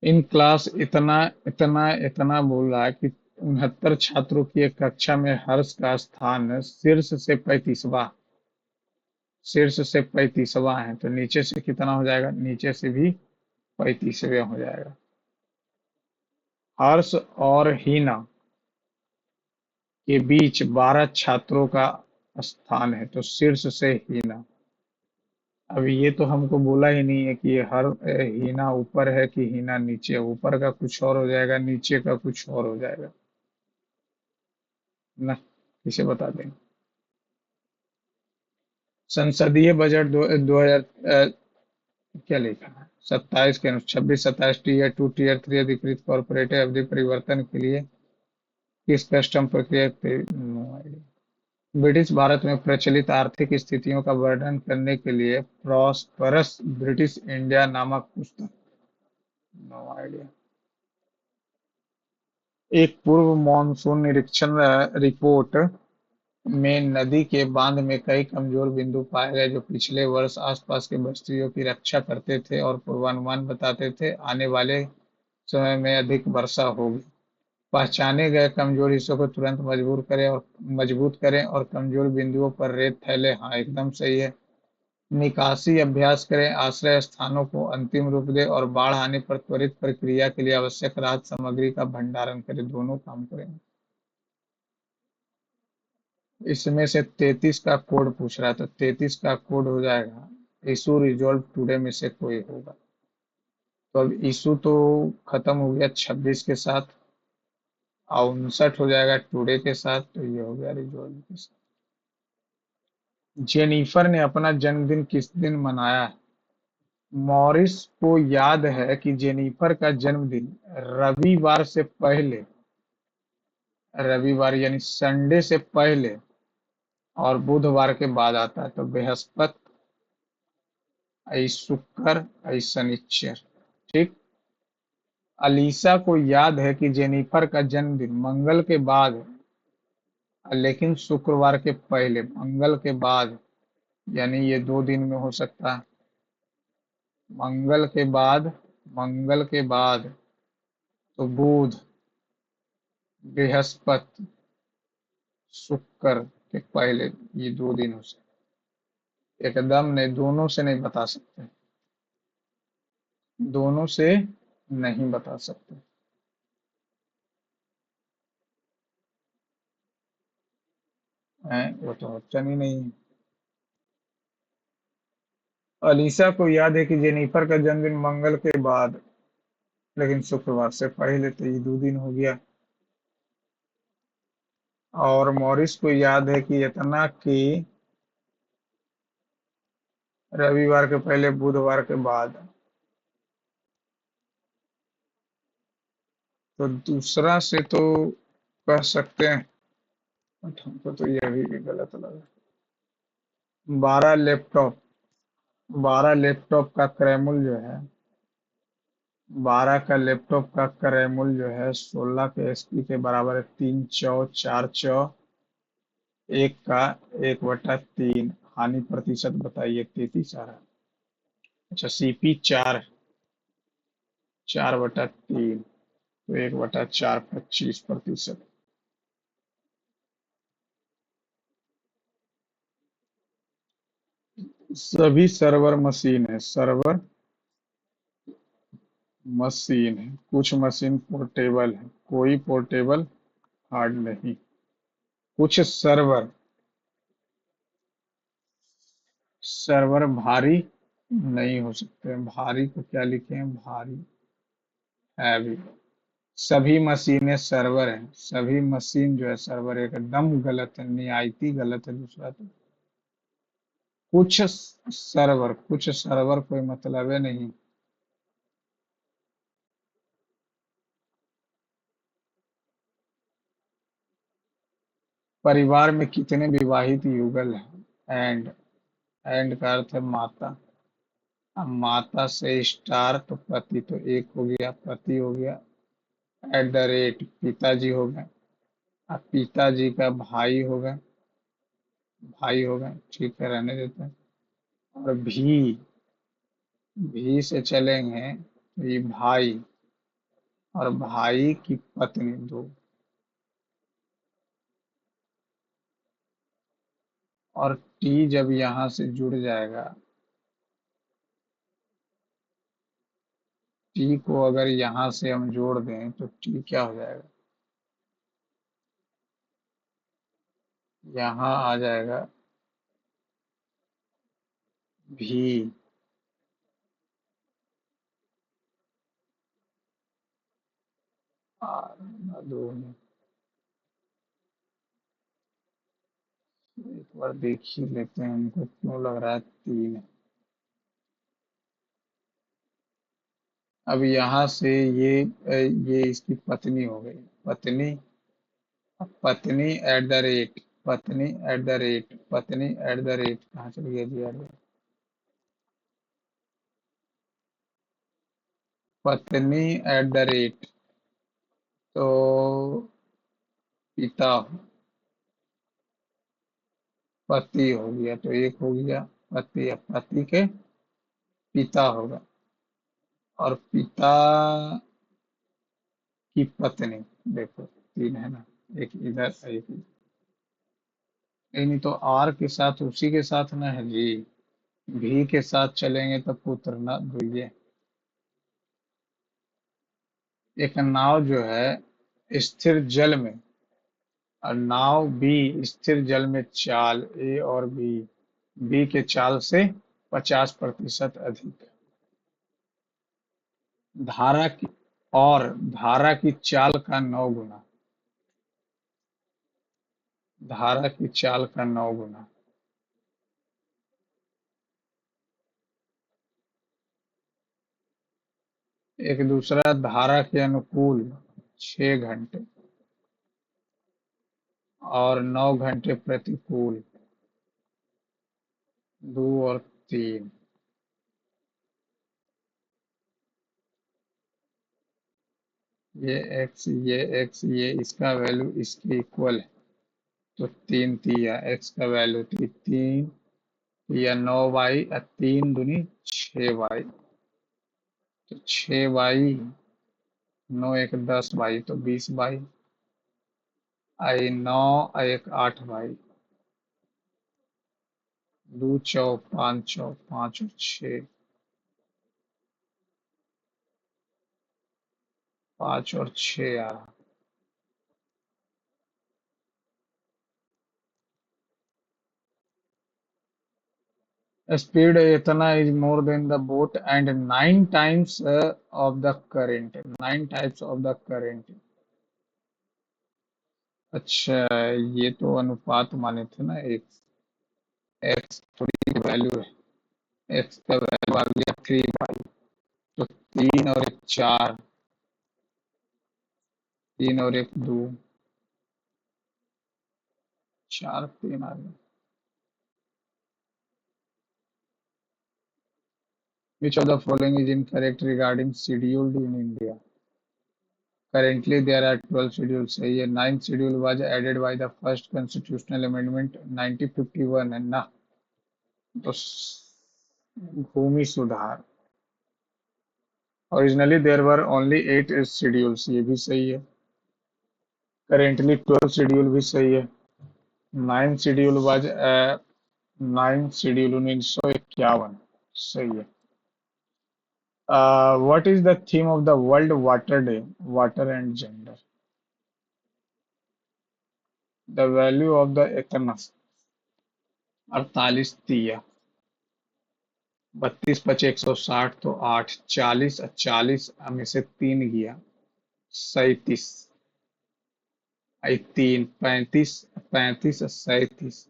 इन क्लास इतना इतना इतना बोल रहा है कि 69 छात्रों की एक कक्षा में हर्ष का स्थान शीर्ष से 35वां है, तो नीचे से कितना हो जाएगा? नीचे से भी 35वां हो जाएगा। हर्ष और हीना के बीच 12 छात्रों का स्थान है, तो शीर्ष से हीना। अब ये तो हमको बोला ही नहीं है कि ये हीना ऊपर है कि हीना नीचे है। ऊपर का कुछ और हो जाएगा, नीचे का कुछ और हो जाएगा ना। इसे बता दें। संसदीय बजट दो हजार क्या लिखा है? 27 के अनुसार 26-27 टीयर 2 टीयर 3 अधिकृत कॉर्पोरेट अवधि परिवर्तन के लिए किस कस्टम प्रक्रिया नो आइडिया। ब्रिटिश भारत में प्रचलित आर्थिक स्थितियों का वर्णन करने के लिए प्रॉस्परस ब्रिटिश इंडिया नामक पुस्तक। No idea. एक पूर्व मॉनसून निरीक्षण रिपोर्ट में नदी के बांध में कई कमजोर बिंदु पाए गए जो पिछले वर्ष आसपास के बस्तियों की रक्षा करते थे और पूर्वानुमान बताते थे आने वाले समय में अधिक वर्षा होगी। पहचाने गए कमजोर हिस्सों को तुरंत मजबूत करें और कमजोर बिंदुओं पर रेत फैले। हाँ, एकदम सही है। निकासी अभ्यास करें, आश्रय स्थानों को अंतिम रूप दें और बाढ़ आने पर त्वरित प्रक्रिया के लिए आवश्यक राहत सामग्री का भंडारण करें। दोनों काम करें। इसमें से 33 का कोड पूछ रहा था। 33 का कोड हो जाएगा इशू रिजॉल्व टुडे में से कोई होगा। तो अब इशू तो खत्म हो गया 26 के साथ, और 59 हो जाएगा टुडे के साथ, तो ये हो गया रिजॉल्व के साथ। जेनिफर ने अपना जन्मदिन किस दिन मनाया है? मॉरिस को याद है कि जेनिफर का जन्मदिन रविवार से पहले, रविवार यानी संडे से पहले और बुधवार के बाद आता है, तो बृहस्पति, आई शुक्र, आई शनिचर। ठीक। अलीसा को याद है कि जेनिफर का जन्मदिन मंगल के बाद है, लेकिन शुक्रवार के पहले, मंगल के बाद, यानी ये 2 दिन में हो सकता है। मंगल के बाद, मंगल के बाद तो बुध, बृहस्पति, शुक्र के पहले, ये 2 दिन हो सकते। एकदम नहीं, दोनों से नहीं बता सकते। दोनों से नहीं बता सकते हैं, वो तो ऑप्शन ही नहीं है। अलीसा को याद है कि जेनिफर का जन्मदिन मंगल के बाद लेकिन शुक्रवार से पहले, तो ये 2 दिन हो गया। और मॉरिस को याद है कि इतना कि रविवार के पहले बुधवार के बाद, तो दूसरा से तो कह सकते हैं, बट हमको तो यह भी गलत लगा। 12 लैपटॉप 12 लैपटॉप का क्रय मूल्य जो है, 12 का लैपटॉप का क्रय मूल्य जो है 16 के एसपी के बराबर है। 3 चौ 4 चौ एक का 1/3। हानि प्रतिशत बताइए। 33 आ रहा है। अच्छा, सीपी 4/3, तो 1/4 25%। सभी सर्वर मशीन है, सर्वर मशीन है। कुछ मशीन पोर्टेबल है, कोई पोर्टेबल हार्ड नहीं। कुछ सर्वर सर्वर भारी नहीं हो सकते। भारी को क्या लिखे हैं? भारी, हैवी। सभी मशीनें सर्वर हैं। सभी मशीन जो है सर्वर, एकदम गलत है, निहायती गलत है दूसरा तो। कुछ सर्वर कोई मतलब है नहीं। परिवार में कितने विवाहित युगल हैं? एंड का अर्थ है माता। अब माता से स्टार तो पति, तो एक हो गया, पति हो गया। पिताजी हो गए। अब पिताजी का भाई हो गए, भाई हो गए, ठीक है, रहने देते हैं। और भी से चलेंगे तो ये भाई, और भाई की पत्नी 2, और टी जब यहाँ से जुड़ जाएगा, टी को अगर यहाँ से हम जोड़ दें तो टी क्या हो जाएगा, यहाँ आ जाएगा भी। दो में एक बार देख ही लेते हैं, हमको क्यों लग रहा है 3 है। अब यहाँ से ये इसकी पत्नी हो गई, पत्नी, पत्नी एट द रेट, पत्नी एट द रेट, पत्नी एट द रेट कहाँ चल गया जी यार, पत्नी एट द रेट, तो पिता, पति हो गया, तो एक हो गया पति, अब पति के पिता होगा, और पिता की पत्नी, देखो 3 है ना, एक इधर एक इधर। नहीं तो आर के साथ उसी के साथ ना है जी, भी के साथ चलेंगे तो पुत्र ना भूलिए। एक नाव जो है स्थिर जल में, और नाव बी स्थिर जल में चाल ए और बी के चाल से 50% अधिक, धारा की, और धारा की चाल का 9 गुना, धारा की चाल का 9 गुना। एक दूसरा धारा के अनुकूल 6 घंटे, और 9 घंटे प्रतिकूल, 2 और 3। ये इसका वैल्यू इसके इक्वल है, तो 3 तिया एक्स का वैल्यू थी 3, या 9 वाई, 3 दूनी 6 वाई, तो 6 वाई, 9 एक 10 वाई, तो 20 वाई, आई 9 एक 8 वाई, 2 चौ 5 चौ 5 और 6, 5 और 6 आ। Speed इतना is more than the boat and 9 times of the current, 9 types of the current। अच्छा, ये तो अनुपात माने थे ना, एक्स थोड़ी वैल्यू है, एक्स का वैल्यू आ गया 3 वाई, तो 3 और 1 4, 3 और 1 2, 4 3 आ गया। Which of the following is incorrect regarding scheduled in India? Currently, there are 12 schedules. सही है। 9th schedule was added by the first constitutional amendment 1951 है ना, तो भूमि सुधार। Originally there were only 8 schedules, ये भी सही है। Currently 12 schedule भी सही है। 9th schedule was 1951, सही है। What is the theme of the World Water Day? Water and gender. The value of the Eternus, 48 तिया, 32 5 160, तो 8, 40 40 में से 3 गया, 37, आई 3, 35 35 37,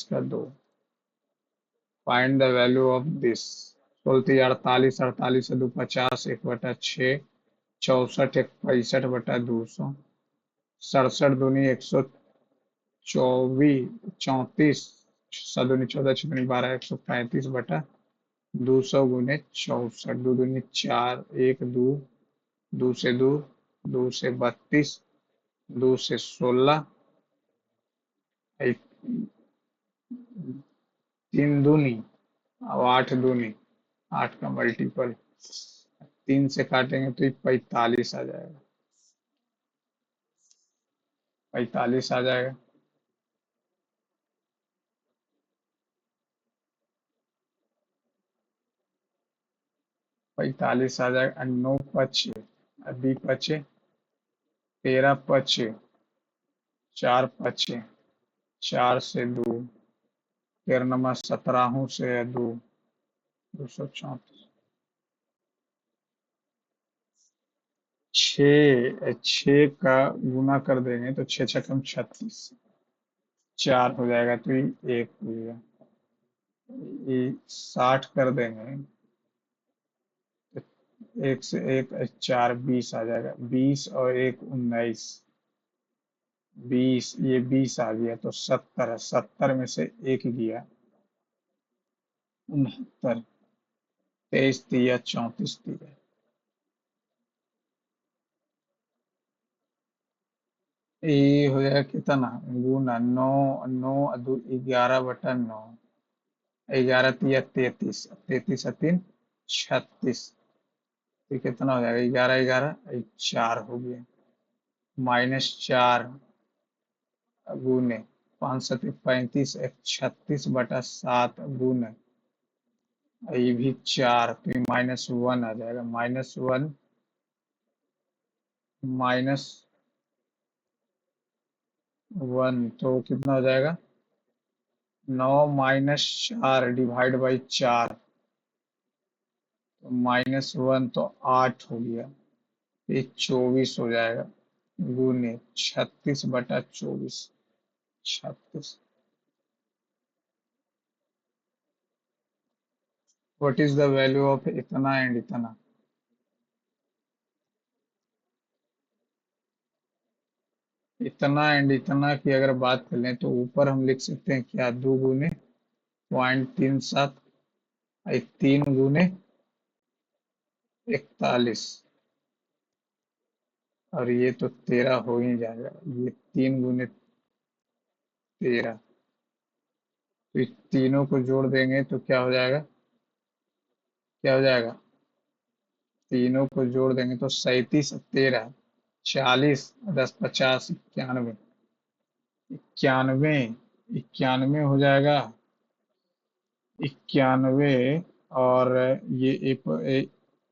-का 2। Find the value of this. बोलती 48 48 से 2 50, 1/6, 64 1 65/200, 67 दूनी 124, 34, 7 दूनी 14 6 दूनी 12, 135/200 × 64, 2 दूनी 4, 1 2, 2 से 2, 2 से 32, 2 से 16, 3 दूनी, अब 8 दूनी, 8 का मल्टीपल 3 से काटेंगे तो ये 45 आ जाएगा। 45 आ जाएगा। 45 आ जाएगा। 9 पचे, अभी पचे 13 पचे, 4 पचे, 4 से 2, 13 17 से 2, 234। 6 का गुना कर देंगे तो 6 छक्कम 36, 4 हो जाएगा तो ये 1 हो गया। ये 60 कर देंगे तो 1 से 1 4 20 आ जाएगा। 20 और 1 19, 20, ये 20 आ गया तो 70 है। 70 में से 1 गया 69, 23 दिया 34 दिया। ये हो जाएगा कितना गुना 9, 9 दो 11/9, 11 तिया 33, 33 3 36, तो कितना हो जाएगा 11 11 4 हो गया। -4 गुने 5 सत्ती 35, 36/7 गुने ये भी 4, तो ये -1 आ जाएगा। -1, -1 तो कितना हो जाएगा 9 -4 डिवाइड बाई 4, तो -1 तो 8 हो गया। ये 24 हो जाएगा गुने 36/24, 36। What is the value of इतना एंड इतना? इतना एंड इतना की अगर बात कर लें तो ऊपर हम लिख सकते हैं क्या 2 गुने 0.37, 3 गुने 41, और ये तो 13 हो ही जाएगा। ये 3 गुने 13, तो इस तीनों को जोड़ देंगे तो क्या हो जाएगा, क्या हो जाएगा, तीनों को जोड़ देंगे तो 37 13 40, 10 50 91, 91, 91 हो जाएगा। 91, और ये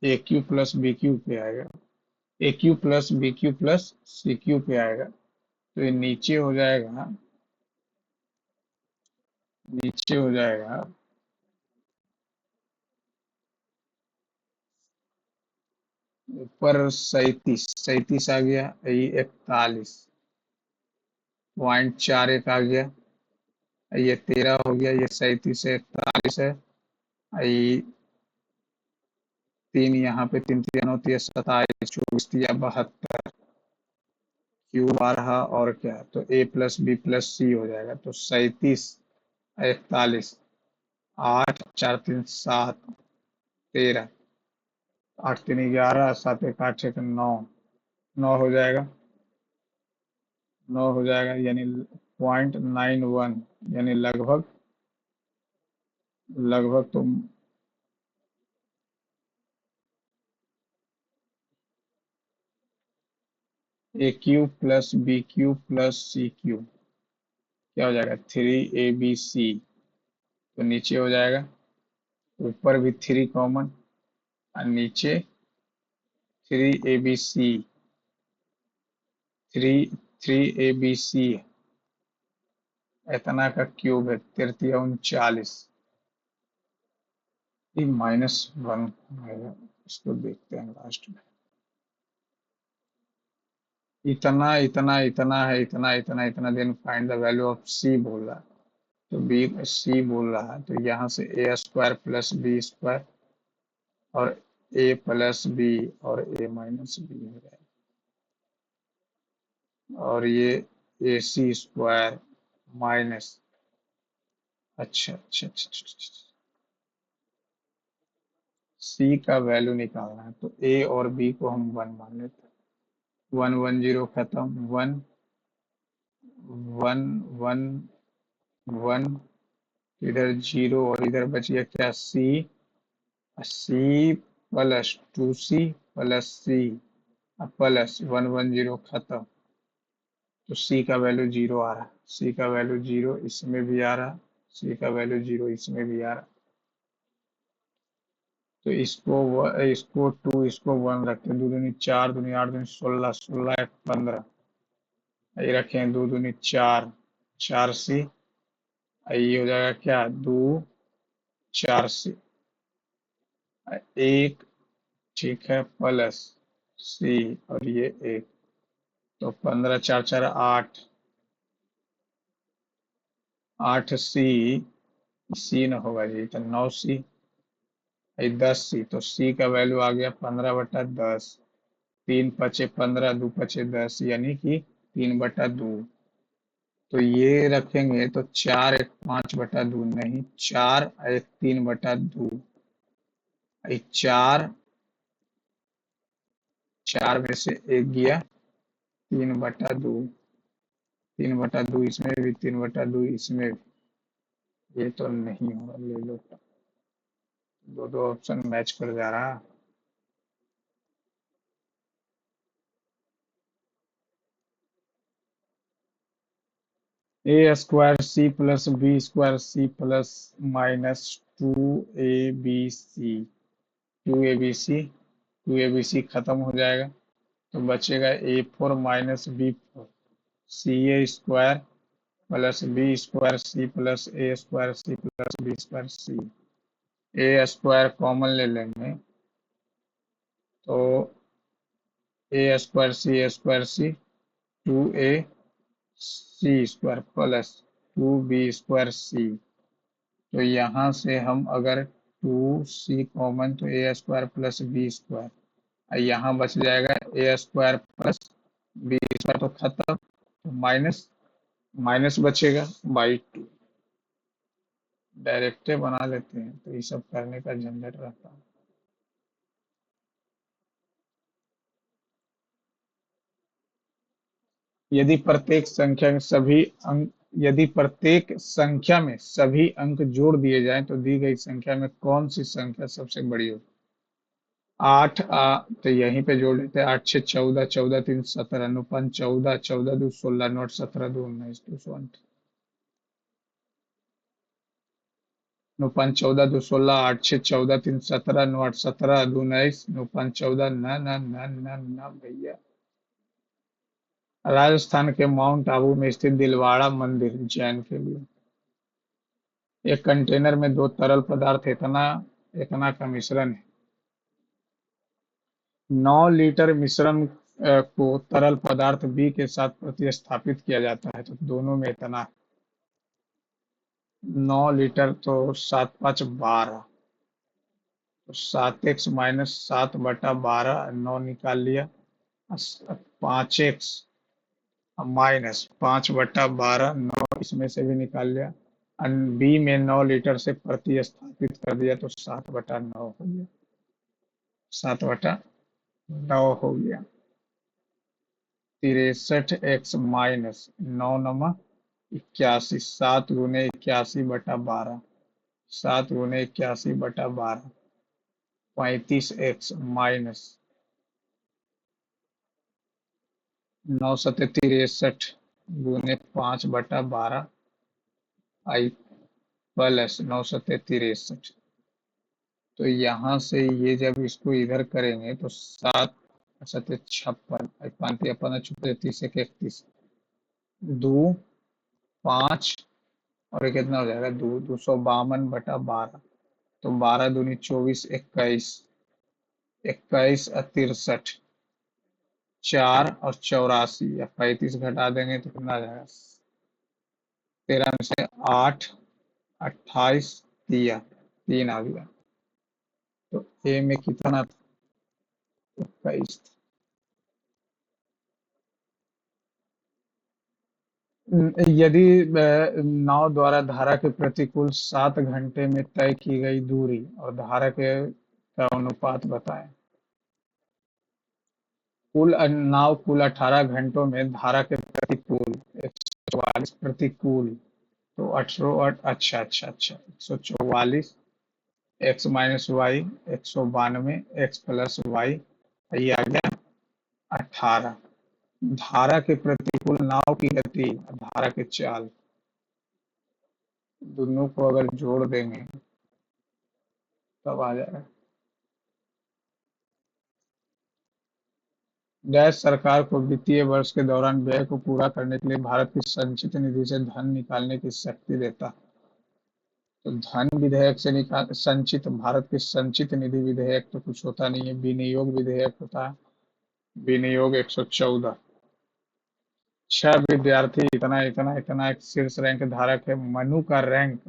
A Q plus B Q पे आएगा। A Q plus B Q plus C Q पे आएगा, तो ये नीचे हो जाएगा, नीचे हो जाएगा ऊपर 37, 37 आ गया, ये 41.41 आ गया, ये 13 हो गया, ये 37 से 41 है, ये 3 यहाँ पे 3 3 9 27 24 72, क्यू आ रहा और क्या, तो ए प्लस बी प्लस सी हो जाएगा। तो 37 41, 8 4 3 7 13, 8 3 11, 7 1 8 6 9, 9 हो जाएगा, 9 हो जाएगा, यानी 0.91, यानी लगभग, लगभग तो A Q plus B Q plus C Q क्या हो जाएगा 3 ABC, तो नीचे हो जाएगा, ऊपर भी 3 कॉमन और नीचे 3 ABC, 3 3 ABC इतना का क्यूब है 33 39, ये -1 आएगा। इसको देखते हैं लास्ट में, इतना इतना इतना है, इतना इतना इतना, then find the value of C बोल रहा है, तो बी सी बोल रहा है, तो यहाँ से ए स्क्वायर प्लस बी स्क्वायर और ए प्लस बी और ए माइनस बी हो जाएगा, और ये ए सी स्क्वायर माइनस, अच्छा, सी का वैल्यू निकालना है तो ए और बी को हम 1 मान लेते हैं। 1 1 0 खत्म, 1 1 1 1, इधर 0 और इधर बच गया क्या C, C plus 2c plus c plus 110 खत्म। तो c का वैल्यू 0 आ रहा, c का वैल्यू 0 इसमें भी आ रहा, c का वैल्यू 0 इसमें भी आ रहा। तो इसको 2, इसको 1 रखते हैं। 2 दूनी 4, दूनी 8, दूनी 16, 16 एक 15। ये रखें 2 दूनी 4, 4c। ये हो जाएगा क्या, 2 4c, एक, ठीक है, प्लस c और ये एक। तो 15 4 4 8, 8c, c न होगा जी, तो 9c, 10c। तो c का वैल्यू आ गया 15/10। 3 पचे 15, 2 पचे 10, यानी कि 3/2। तो ये रखेंगे तो 4 एक 5/2 नहीं, 4 एक 3/2। चार, 4 में से एक गया, 3/2। 3/2 इसमें भी, 3/2 इसमें भी। ये तो नहीं होगा, ले लो। दो दो ऑप्शन मैच कर जा रहा। a² c plus b² c plus minus 2abc। 2abc खत्म हो जाएगा तो बचेगा a4 minus b4, ca² plus b² c plus a² c plus b² c। a² common ले लेंगे तो a² c 2ac² plus 2b² c। तो यहाँ से हम अगर 2c कॉमन, तो a² प्लस b², यहाँ बच जाएगा a² प्लस b², तो खत्म। तो माइनस माइनस बचेगा बाई 2। डायरेक्टे बना लेते हैं तो ये सब करने का झंझट रहता है। यदि प्रत्येक संख्या में सभी अंक यदि प्रत्येक संख्या में सभी अंक जोड़ दिए जाएं तो दी गई संख्या में कौन सी संख्या सबसे बड़ी हो। 8 तो यहीं पे जोड़ लेते हैं। 8 6 14, 14 3 17, 9 5 14, 14 2 16, 9 8 17, 2 19, 208। 9 5 14 2 16, 8 6 14 3 17, 9 8 17, 2 19, 9 5 14, ना ना ना ना ना भैया। राजस्थान के माउंट आबू में स्थित दिलवाड़ा मंदिर जैन के लिए। एक कंटेनर में दो तरल पदार्थ इतना इतना का मिश्रण है। 9 लीटर मिश्रण को तरल पदार्थ बी के साथ प्रतिस्थापित किया जाता है तो दोनों में इतना है। 9 लीटर तो 7×5 = 12। तो 7x माइनस 7/12, 9 निकाल लिया। 5x माइनस 5/12, 9 इसमें से भी निकाल लिया। बी में 9 लीटर से प्रतिस्थापित कर दिया तो 7/9 हो गया। 7/9 हो गया। 63x minus 9×9 = 81। 7×81/12, 7×81/12, 35x माइनस 9×7 = 63 × 5/12 आई प्लस 9×7 = 63। तो यहाँ से ये जब इसको इधर करेंगे तो 7×7 = 56, 5×3 = 31, 2 5 और ये कितना हो जाएगा, 252/12। तो 12 दूनी 24, 21, 21 और 63, 4 और 84 या 35 घटा देंगे तो कितना आ जाएगा, 13 में से 8, 28 दिया, 3 आ गया। तो ए में कितना था, 21। यदि नाव द्वारा धारा के प्रतिकूल 7 घंटे में तय की गई दूरी और धारा के का अनुपात बताएं। नाव कुल 18 घंटों में धारा के प्रतिकूल 144 प्रतिकूल, तो 18, अच्छा अच्छा अच्छा 144 x minus y 192, x plus y, ये आ गया 18। धारा के प्रतिकूल नाव की गति, धारा के चाल, दोनों को अगर जोड़ देंगे तब आ जाएगा। डैश सरकार को वित्तीय वर्ष के दौरान व्यय को पूरा करने के लिए भारत की संचित निधि से धन निकालने की शक्ति देता। तो धन विधेयक से निकाल, संचित, भारत की संचित निधि विधेयक तो कुछ होता नहीं है, विनियोग विधेयक होता है। विनियोग 114। 6 विद्यार्थी, इतना इतना इतना एक शीर्ष रैंक धारक है। मनु का रैंक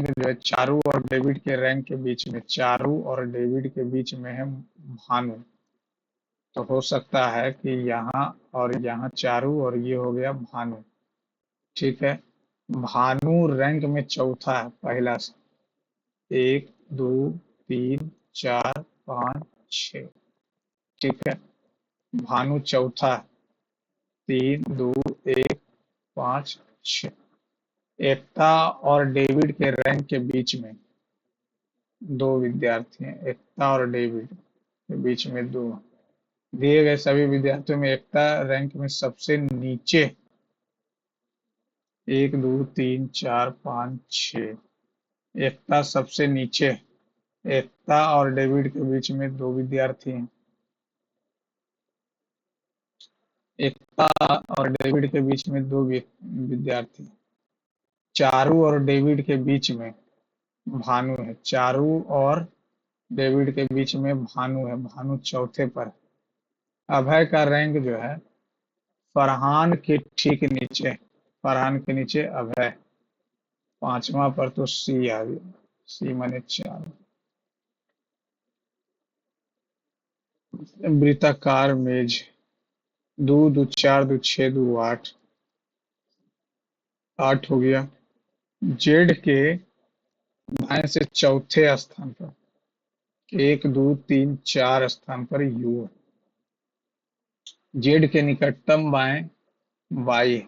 जो है चारू और डेविड के रैंक के बीच में, चारू और डेविड के बीच में है भानु। तो हो सकता है कि यहाँ और यहाँ चारू और ये हो गया भानु। ठीक है। भानु रैंक में चौथा है पहला से, 1 2 3 4 5 6। ठीक है। भानु चौथा, 3 2 1 5 6। एकता और डेविड के रैंक के बीच में 2 विद्यार्थी हैं, एकता और डेविड के बीच में 2। दिए गए सभी विद्यार्थियों में एकता रैंक में सबसे नीचे 1 2 3 4 5 6। एकता सबसे नीचे। एकता और डेविड के बीच में 2 विद्यार्थी हैं। एकता और डेविड के बीच में 2 विद्यार्थी। चारू और डेविड के बीच में भानु है। चारू और डेविड के बीच में भानु है। भानु चौथे पर। अभय का रैंक जो है फरहान के ठीक नीचे, फरहान के नीचे अभय, 5वां पर। तो सी आ गया, सी माने 4। वृत्ताकार मेज, 2 2 4 2 6 2 8, 8 हो गया। जेड के दाएं से चौथे स्थान पर, 1 2 3 4 स्थान पर यू है। जेड के निकटतम बाएं वाई।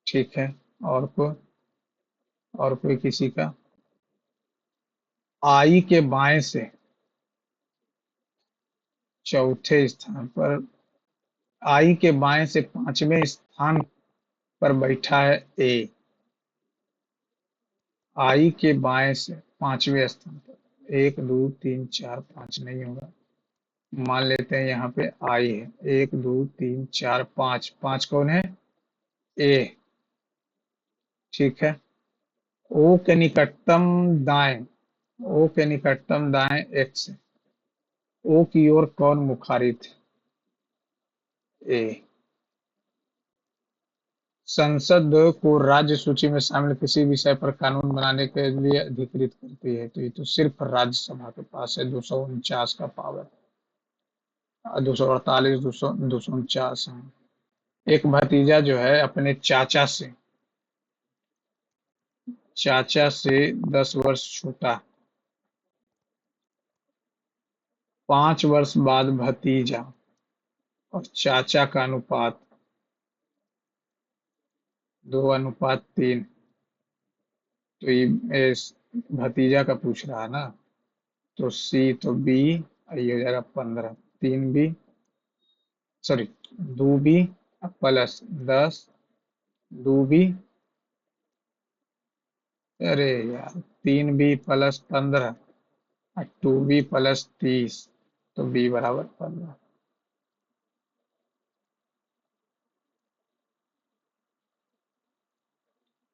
ठीक है। और कोई किसी का आई के बाएं से चौथे स्थान पर, आई के बाएं से 5वें स्थान पर बैठा है ए। आई के बाएं से 5वें स्थान पर, 1 2 3 4 5 नहीं होगा। मान लेते हैं यहाँ पे आई है, 1 2 3 4 5, 5 कौन है? ए। ठीक है। ओ के निकटतम दाएं, ओ के निकटतम दाएं एक्स है। ओ की ओर कौन मुखारित है? ए। संसद को राज्य सूची में शामिल किसी विषय पर कानून बनाने के लिए अधिकृत करती है। तो ये तो सिर्फ राज्यसभा के पास है, 249 का पावर, 248, 249 है। एक भतीजा जो है अपने चाचा से 10 वर्ष छोटा, 5 वर्ष बाद भतीजा और चाचा का अनुपात 2:3। तो ये भतीजा का पूछ रहा है ना, तो सी, तो बी, ये हो जाएगा 15। 3B, sorry, 2B plus 10, 2B, अरे यार, 3B प्लस 15 और 2B प्लस 30, तो B बराबर 15।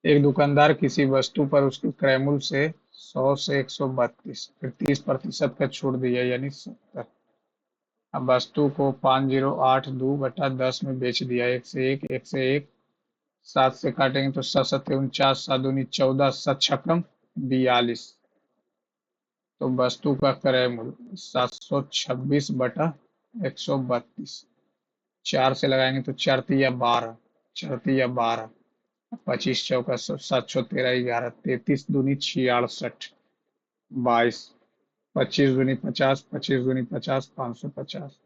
एक दुकानदार किसी वस्तु पर उसके क्रय मूल्य से 100 से 132 फिर 30% का छूट दिया, यानी 70। अब वस्तु को 5082/10 में बेच दिया। एक से एक 7 से काटेंगे तो 7 7 49, 7 दूनी 14, 7 छक्कम 42। तो वस्तु का क्रय मूल्य 726/132। 4 से लगाएंगे तो 4 तिया 12, 4 तिया 12, 25 चौका 7 छो 13 11, 33 दूनी 66, 22, 25 दूनी 50, 25 दूनी 50, 550।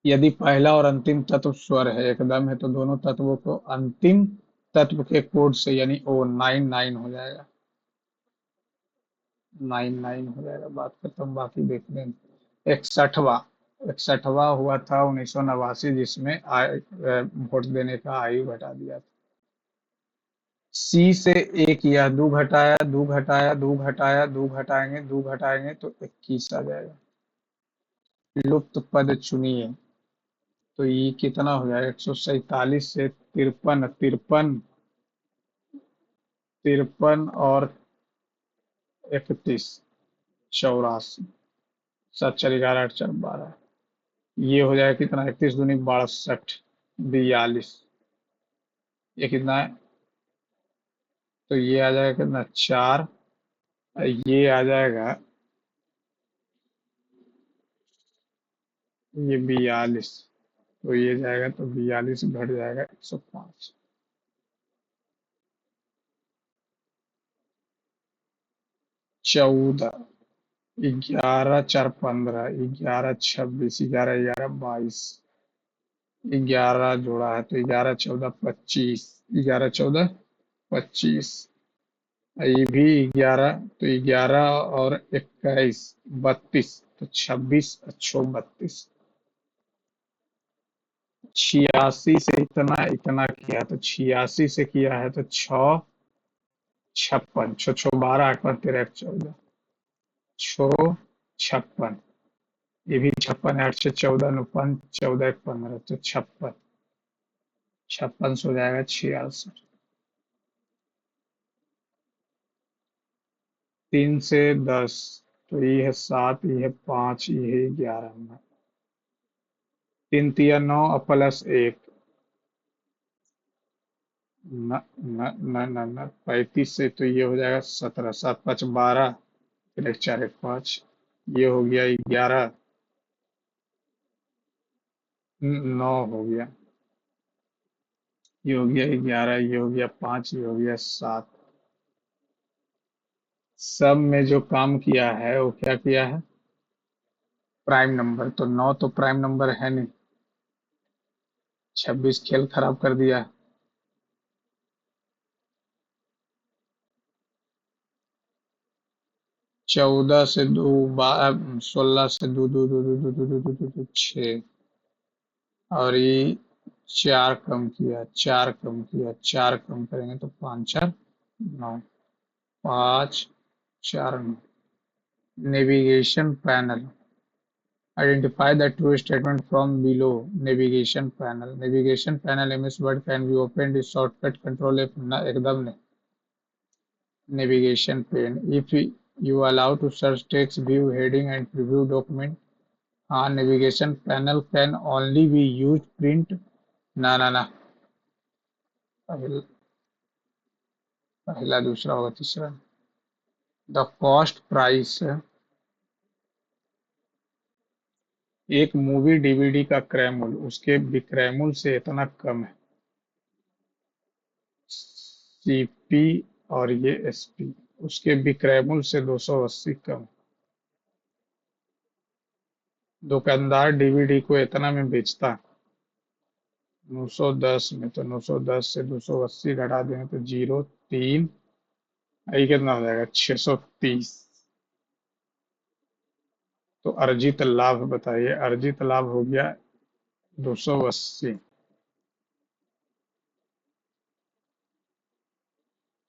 यदि पहला और अंतिम तत्व स्वर है, एकदम है, तो दोनों तत्वों को अंतिम तत्व के कोड से, यानी ओ 99 हो जाएगा। 99 हो जाएगा, बात खत्म, बाकी देख लेंगे। 61वां, 61वां हुआ था 1989, जिसमें वोट देने का आयु घटा दिया था। सी से एक या दो घटाया, दो घटाया, दो घटाया, दो घटाएंगे, दो घटाएंगे तो 21 आ जाएगा। लुप्त पद चुनिए, तो ये कितना हो जाएगा? 147 से तिरपन, तिरपन, तिरपन और 31, 84, 7 4 11 8 4 12, ये हो जाएगा कितना? 31 दूनी 62, 42, ये कितना है? तो ये आ जाएगा कितना? 4, ये आ जाएगा, ये 42, तो ये जाएगा, तो 42 घट जाएगा 105। 14, 11 4 15, 11 26, 11 11 22, 11 जोड़ा है तो 11 14 25, 11 14 25, ये भी 11, तो 11 और 21 32, तो 26 अच्छो 32। 86 से इतना इतना किया, तो 86 से किया है तो 6 56, 6 6 12 8 5 13 1 14, 6 56, ये भी 56 8 से 14 9 5 14 1 15, तो 56, 56 से हो जाएगा 66। 3 से 10, तो ये है 7, ये है 5, ये है 11, 3 तिया 9 और प्लस 1, न न न न न 35 से तो ये हो जाएगा 17, 7 5 12, फिर 1 4 1 5, ये हो गया 11, 9 हो गया, ये हो गया 11, ये हो गया 5, ये हो गया 7। सब में जो काम किया है वो क्या किया है? प्राइम नंबर, तो 9 तो प्राइम नंबर है नहीं, 26 खेल खराब कर दिया। 14 से 2, 16 से 2 2 2 2 2 2 2 2 2 2 6, और ये 4 कम किया, 4 कम किया, 4 कम करेंगे तो 5 4 9, 5 4 9। Navigation panel, identify the true statement from below. Navigation panel, navigation panel MS Word can be opened with shortcut control F, ना एकदम नहीं। Navigation pane, if you allow to search text, view heading and preview document, हाँ navigation panel can only be used print, ना ना ना, पहला, पहला दूसरा होगा, तीसरा। द कॉस्ट प्राइस, एक मूवी डीवीडी का क्रय मूल्य उसके विक्रय मूल्य से इतना कम है। सीपी और ये एसपी उसके विक्रय मूल्य से 280 कम। दुकानदार डीवीडी को इतना में बेचता 910 में, तो 910 से 280 घटा देंगे तो 0 3, ये कितना हो जाएगा? 630। तो अर्जित लाभ बताइए, अर्जित लाभ हो गया 280,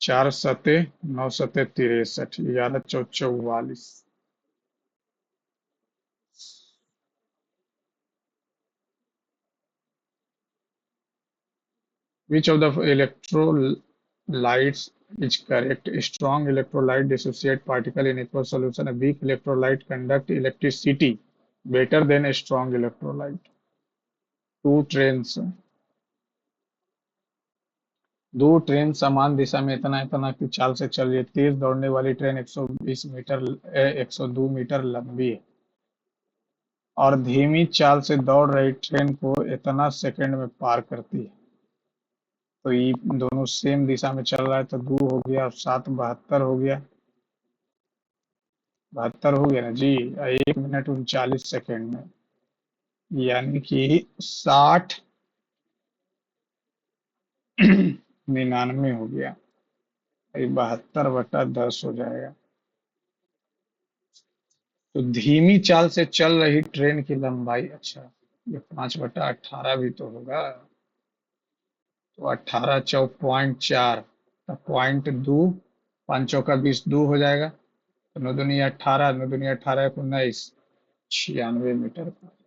4 सते 9 सते 63, 11 4 44। Which of the electrolytes is correct? A strong electrolyte dissociate particle in aqueous solution. A weak electrolyte conduct electricity better than a strong electrolyte. Two trains, दो ट्रेन समान दिशा में इतना इतना की चाल से चल रही है। तेज दौड़ने वाली ट्रेन 120 मीटर 102 मीटर लंबी है, और धीमी चाल से दौड़ रही ट्रेन को इतना सेकंड में पार करती है। तो ये दोनों सेम दिशा में चल रहा है, तो 2 हो गया और 7 72 हो गया, 72 हो गया ना जी। 1 मिनट 39 सेकेंड में, यानी कि 60 99 हो गया। ये 72/10 हो जाएगा। तो धीमी चाल से चल रही ट्रेन की लंबाई, अच्छा, ये 5/18 भी तो होगा। तो 18 चौक 0.4, तो 0.2, 5 चौका 20, 2 हो जाएगा। तो 9 दूनी 18, 9 दूनी 18, 19, 96 मीटर का।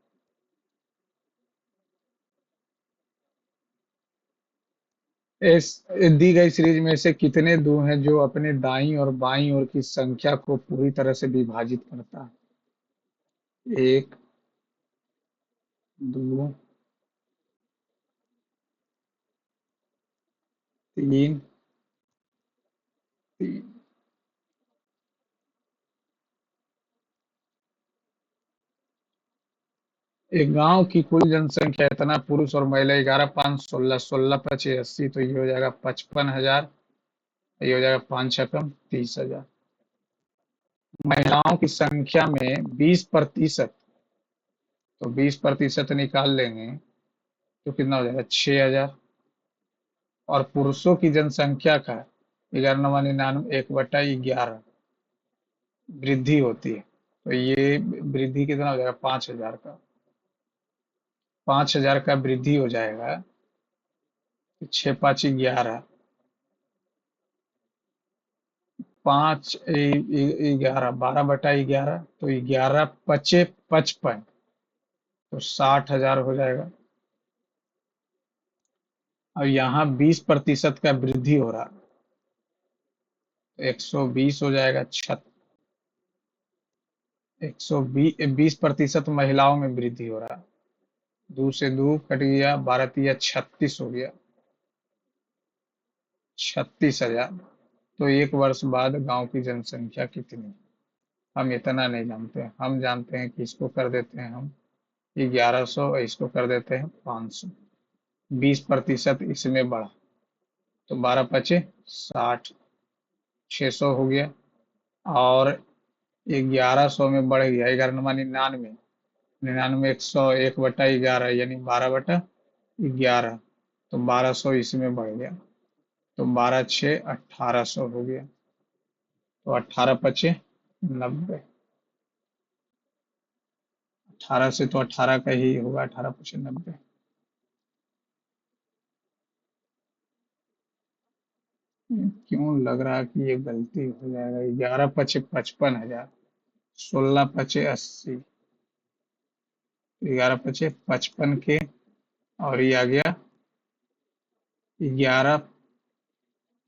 इस दी गई सीरीज में से कितने दो हैं जो अपने दाईं और बाईं ओर की संख्या को पूरी तरह से विभाजित करता है? एक, दो, तीन, तीन। एक गांव की कुल जनसंख्या इतना, पुरुष और महिला 11, 5, 16, 16 × 25 = 80, तो ये हो जाएगा 55,000। ये हो जाएगा 5 छकम 30,000। महिलाओं की संख्या में 20%, तो 20% निकाल लेंगे तो कितना हो जाएगा? 6,000। और पुरुषों की जनसंख्या का 11×99, 1/11 वृद्धि होती है। तो ये वृद्धि कितना हो जाएगा? 5,000 का। 5,000 का वृद्धि हो जाएगा। 6×5 = 11, 5 11, 12/11, तो 11×5 = 55, तो 60,000 हो जाएगा। अब यहाँ 20% का वृद्धि हो रहा, तो 120 हो जाएगा। 120% महिलाओं में वृद्धि हो रहा। 2 से 2 कट गया, 12×3 = 36 हो गया। 36,000। तो एक वर्ष बाद गांव की जनसंख्या कितनी? हम इतना नहीं जानते, हम जानते हैं कि इसको कर देते हैं हम 1100, इसको कर देते हैं 500। 20% इसमें बढ़ा, तो 12×5 = 60, 600 हो गया। और 1100 में बढ़ गया, 11×99, 99, 100, 1/11 यानी 12/11, तो 1200 इसमें बढ़ गया, तो 12×6 = 1800 हो गया। तो 18×5 = 90। 18 से तो 18 का ही होगा, 18×5 = 90। क्यों लग रहा है कि ये गलती हो जाएगा? 11×5 = 55,000, 16×5 = 80, 11×5 = 55 के, और ये आ गया 11,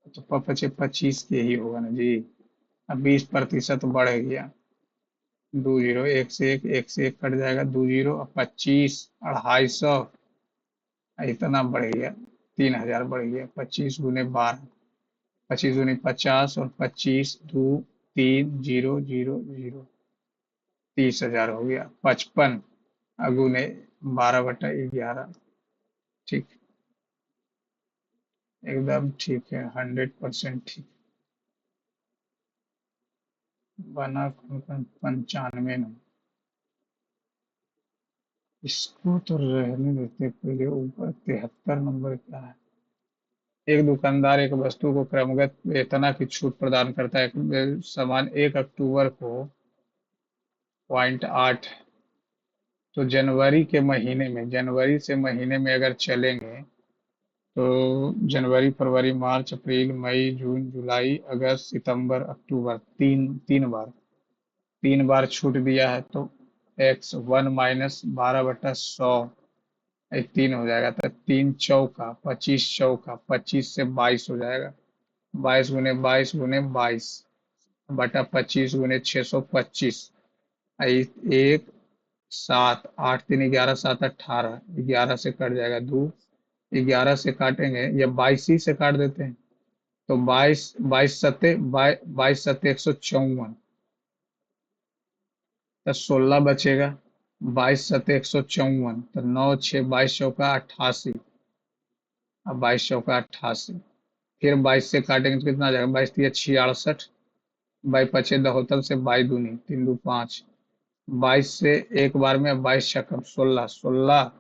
तो 5×5 = 25 के ही होगा ना जी। अब 20% बढ़ गया। 2 जीरो, एक से एक कट जाएगा, 2 जीरो, अब 25, 250, इतना बढ़ गया। 3,000 बढ़ गया। 25×12, 25×50, और 25, 2, 3, 0, 0, 0, 30,000 हो गया। 55 अगुने 12/11। ठीक, एकदम ठीक है, 100% ठीक। बना 95 नंबर। इसको तो रहने देते, पहले ऊपर 73 नंबर क्या है? एक दुकानदार एक वस्तु को क्रमगत इतना की छूट प्रदान करता है, सामान 1 अक्टूबर को 0.8, तो जनवरी से महीने में अगर चलेंगे, तो जनवरी, फरवरी, मार्च, अप्रैल, मई, जून, जुलाई, अगस्त, सितंबर, अक्टूबर, तीन बार छूट दिया है, तो x1 - 12/100, 3 हो जाएगा। तो 3×4 = 25, 25 से 22 हो जाएगा। 22×22×22/25 × 625, 1, 7, 8×3 = 11, 7, 18, 11 से कट जाएगा 2, 11 से काटेंगे या 22 ही से काट देते हैं, तो 22 154, तो 16 बचेगा। 22 154, तो 9, 6, 22 × 4 = 88, अब 22 × 4 = 88, फिर 22 से काटेंगे तो कितना आ जाएगा? 22 × 3 = 66, 22 × 5 = 72, से 22 दूनी 3×2 = 5, 22 से एक बार में 22 × 6 = 16, 16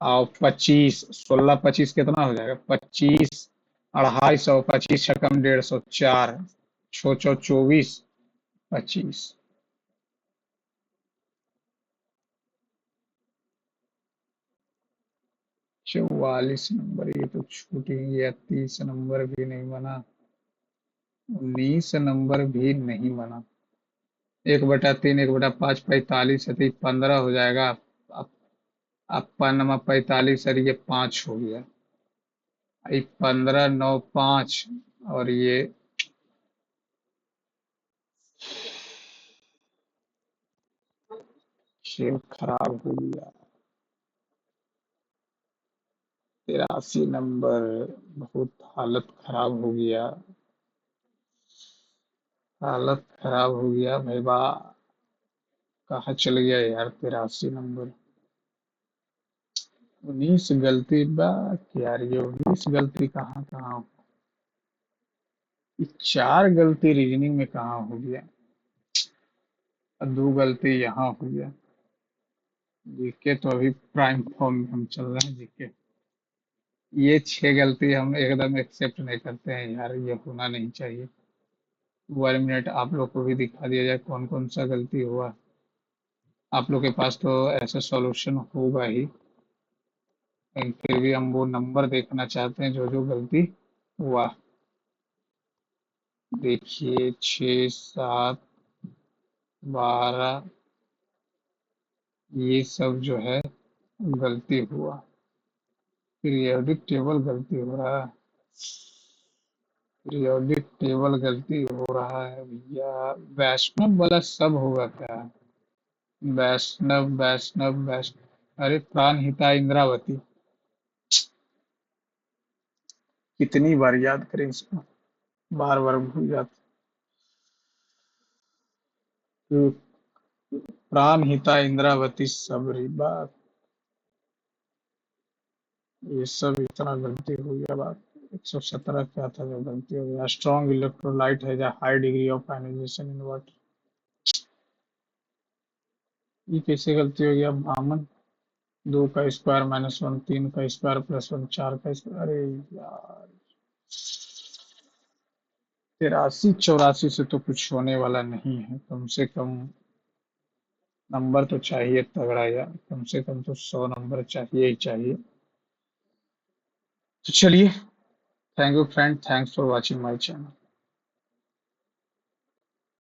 और 25, 16 25 कितना हो जाएगा? 25 250, 25 छकम 150, 4, 24, 25। 44 नंबर, ये तो छूट ही गया। 30 नंबर भी नहीं बना। 19 नंबर भी नहीं बना। 1/3, 1/5, 45 है तो 15 हो जाएगा। अब अब पन्ना 45 और ये 5 हो गया। ये 15, 9, 5 और ये शेव खराब हो गया। 83 नंबर, बहुत हालत खराब हो गया। हालत खराब हो गया भाई बा। कहाँ चल गया यार 83 नंबर। 19 गलती बा। यार ये 19 गलती कहाँ कहाँ। ये 4 गलती रीजनिंग में कहाँ हो गया। और 2 गलती यहाँ हो गया। जीके तो अभी प्राइम फॉर्म में हम चल रहे हैं जीके। ये 6 गलती हम एकदम एक्सेप्ट नहीं करते हैं यार, ये होना नहीं चाहिए। 1 मिनट आप लोग को भी दिखा दिया जाए कौन कौन सा गलती हुआ। आप लोग के पास तो ऐसा सॉल्यूशन होगा ही, लेकिन फिर भी हम वो नंबर देखना चाहते हैं जो जो गलती हुआ। देखिए 6, 7, 12, ये सब जो है गलती हुआ। पीरियोडिक टेबल गलती हो रहा है। पीरियोडिक टेबल गलती हो रहा है भैया। वैष्णव वाला सब होगा क्या। वैष्णव वैष्णव वैष्णव, अरे प्राणहिता इंद्रावती। कितनी बार याद करें इसको, बार बार भूल जाते। तो प्राणहिता इंद्रावती सबरी बात, ये सब इतना गलती हो गया बात। 117 क्या था जो गलती हो गया। स्ट्रॉन्ग इलेक्ट्रोलाइट है या high degree of ionisation in water. ये कैसे गलती हो गया बामन। 2 का स्क्वायर -1, 3 का स्क्वायर +1, 4 का स्क्वायर, अरे यार। 83 84 से तो कुछ होने वाला नहीं है। कम से कम नंबर तो चाहिए तगड़ा यार, कम से कम तो 100 नंबर चाहिए ही चाहिए। तो चलिए, thank you friend, thanks for watching my channel.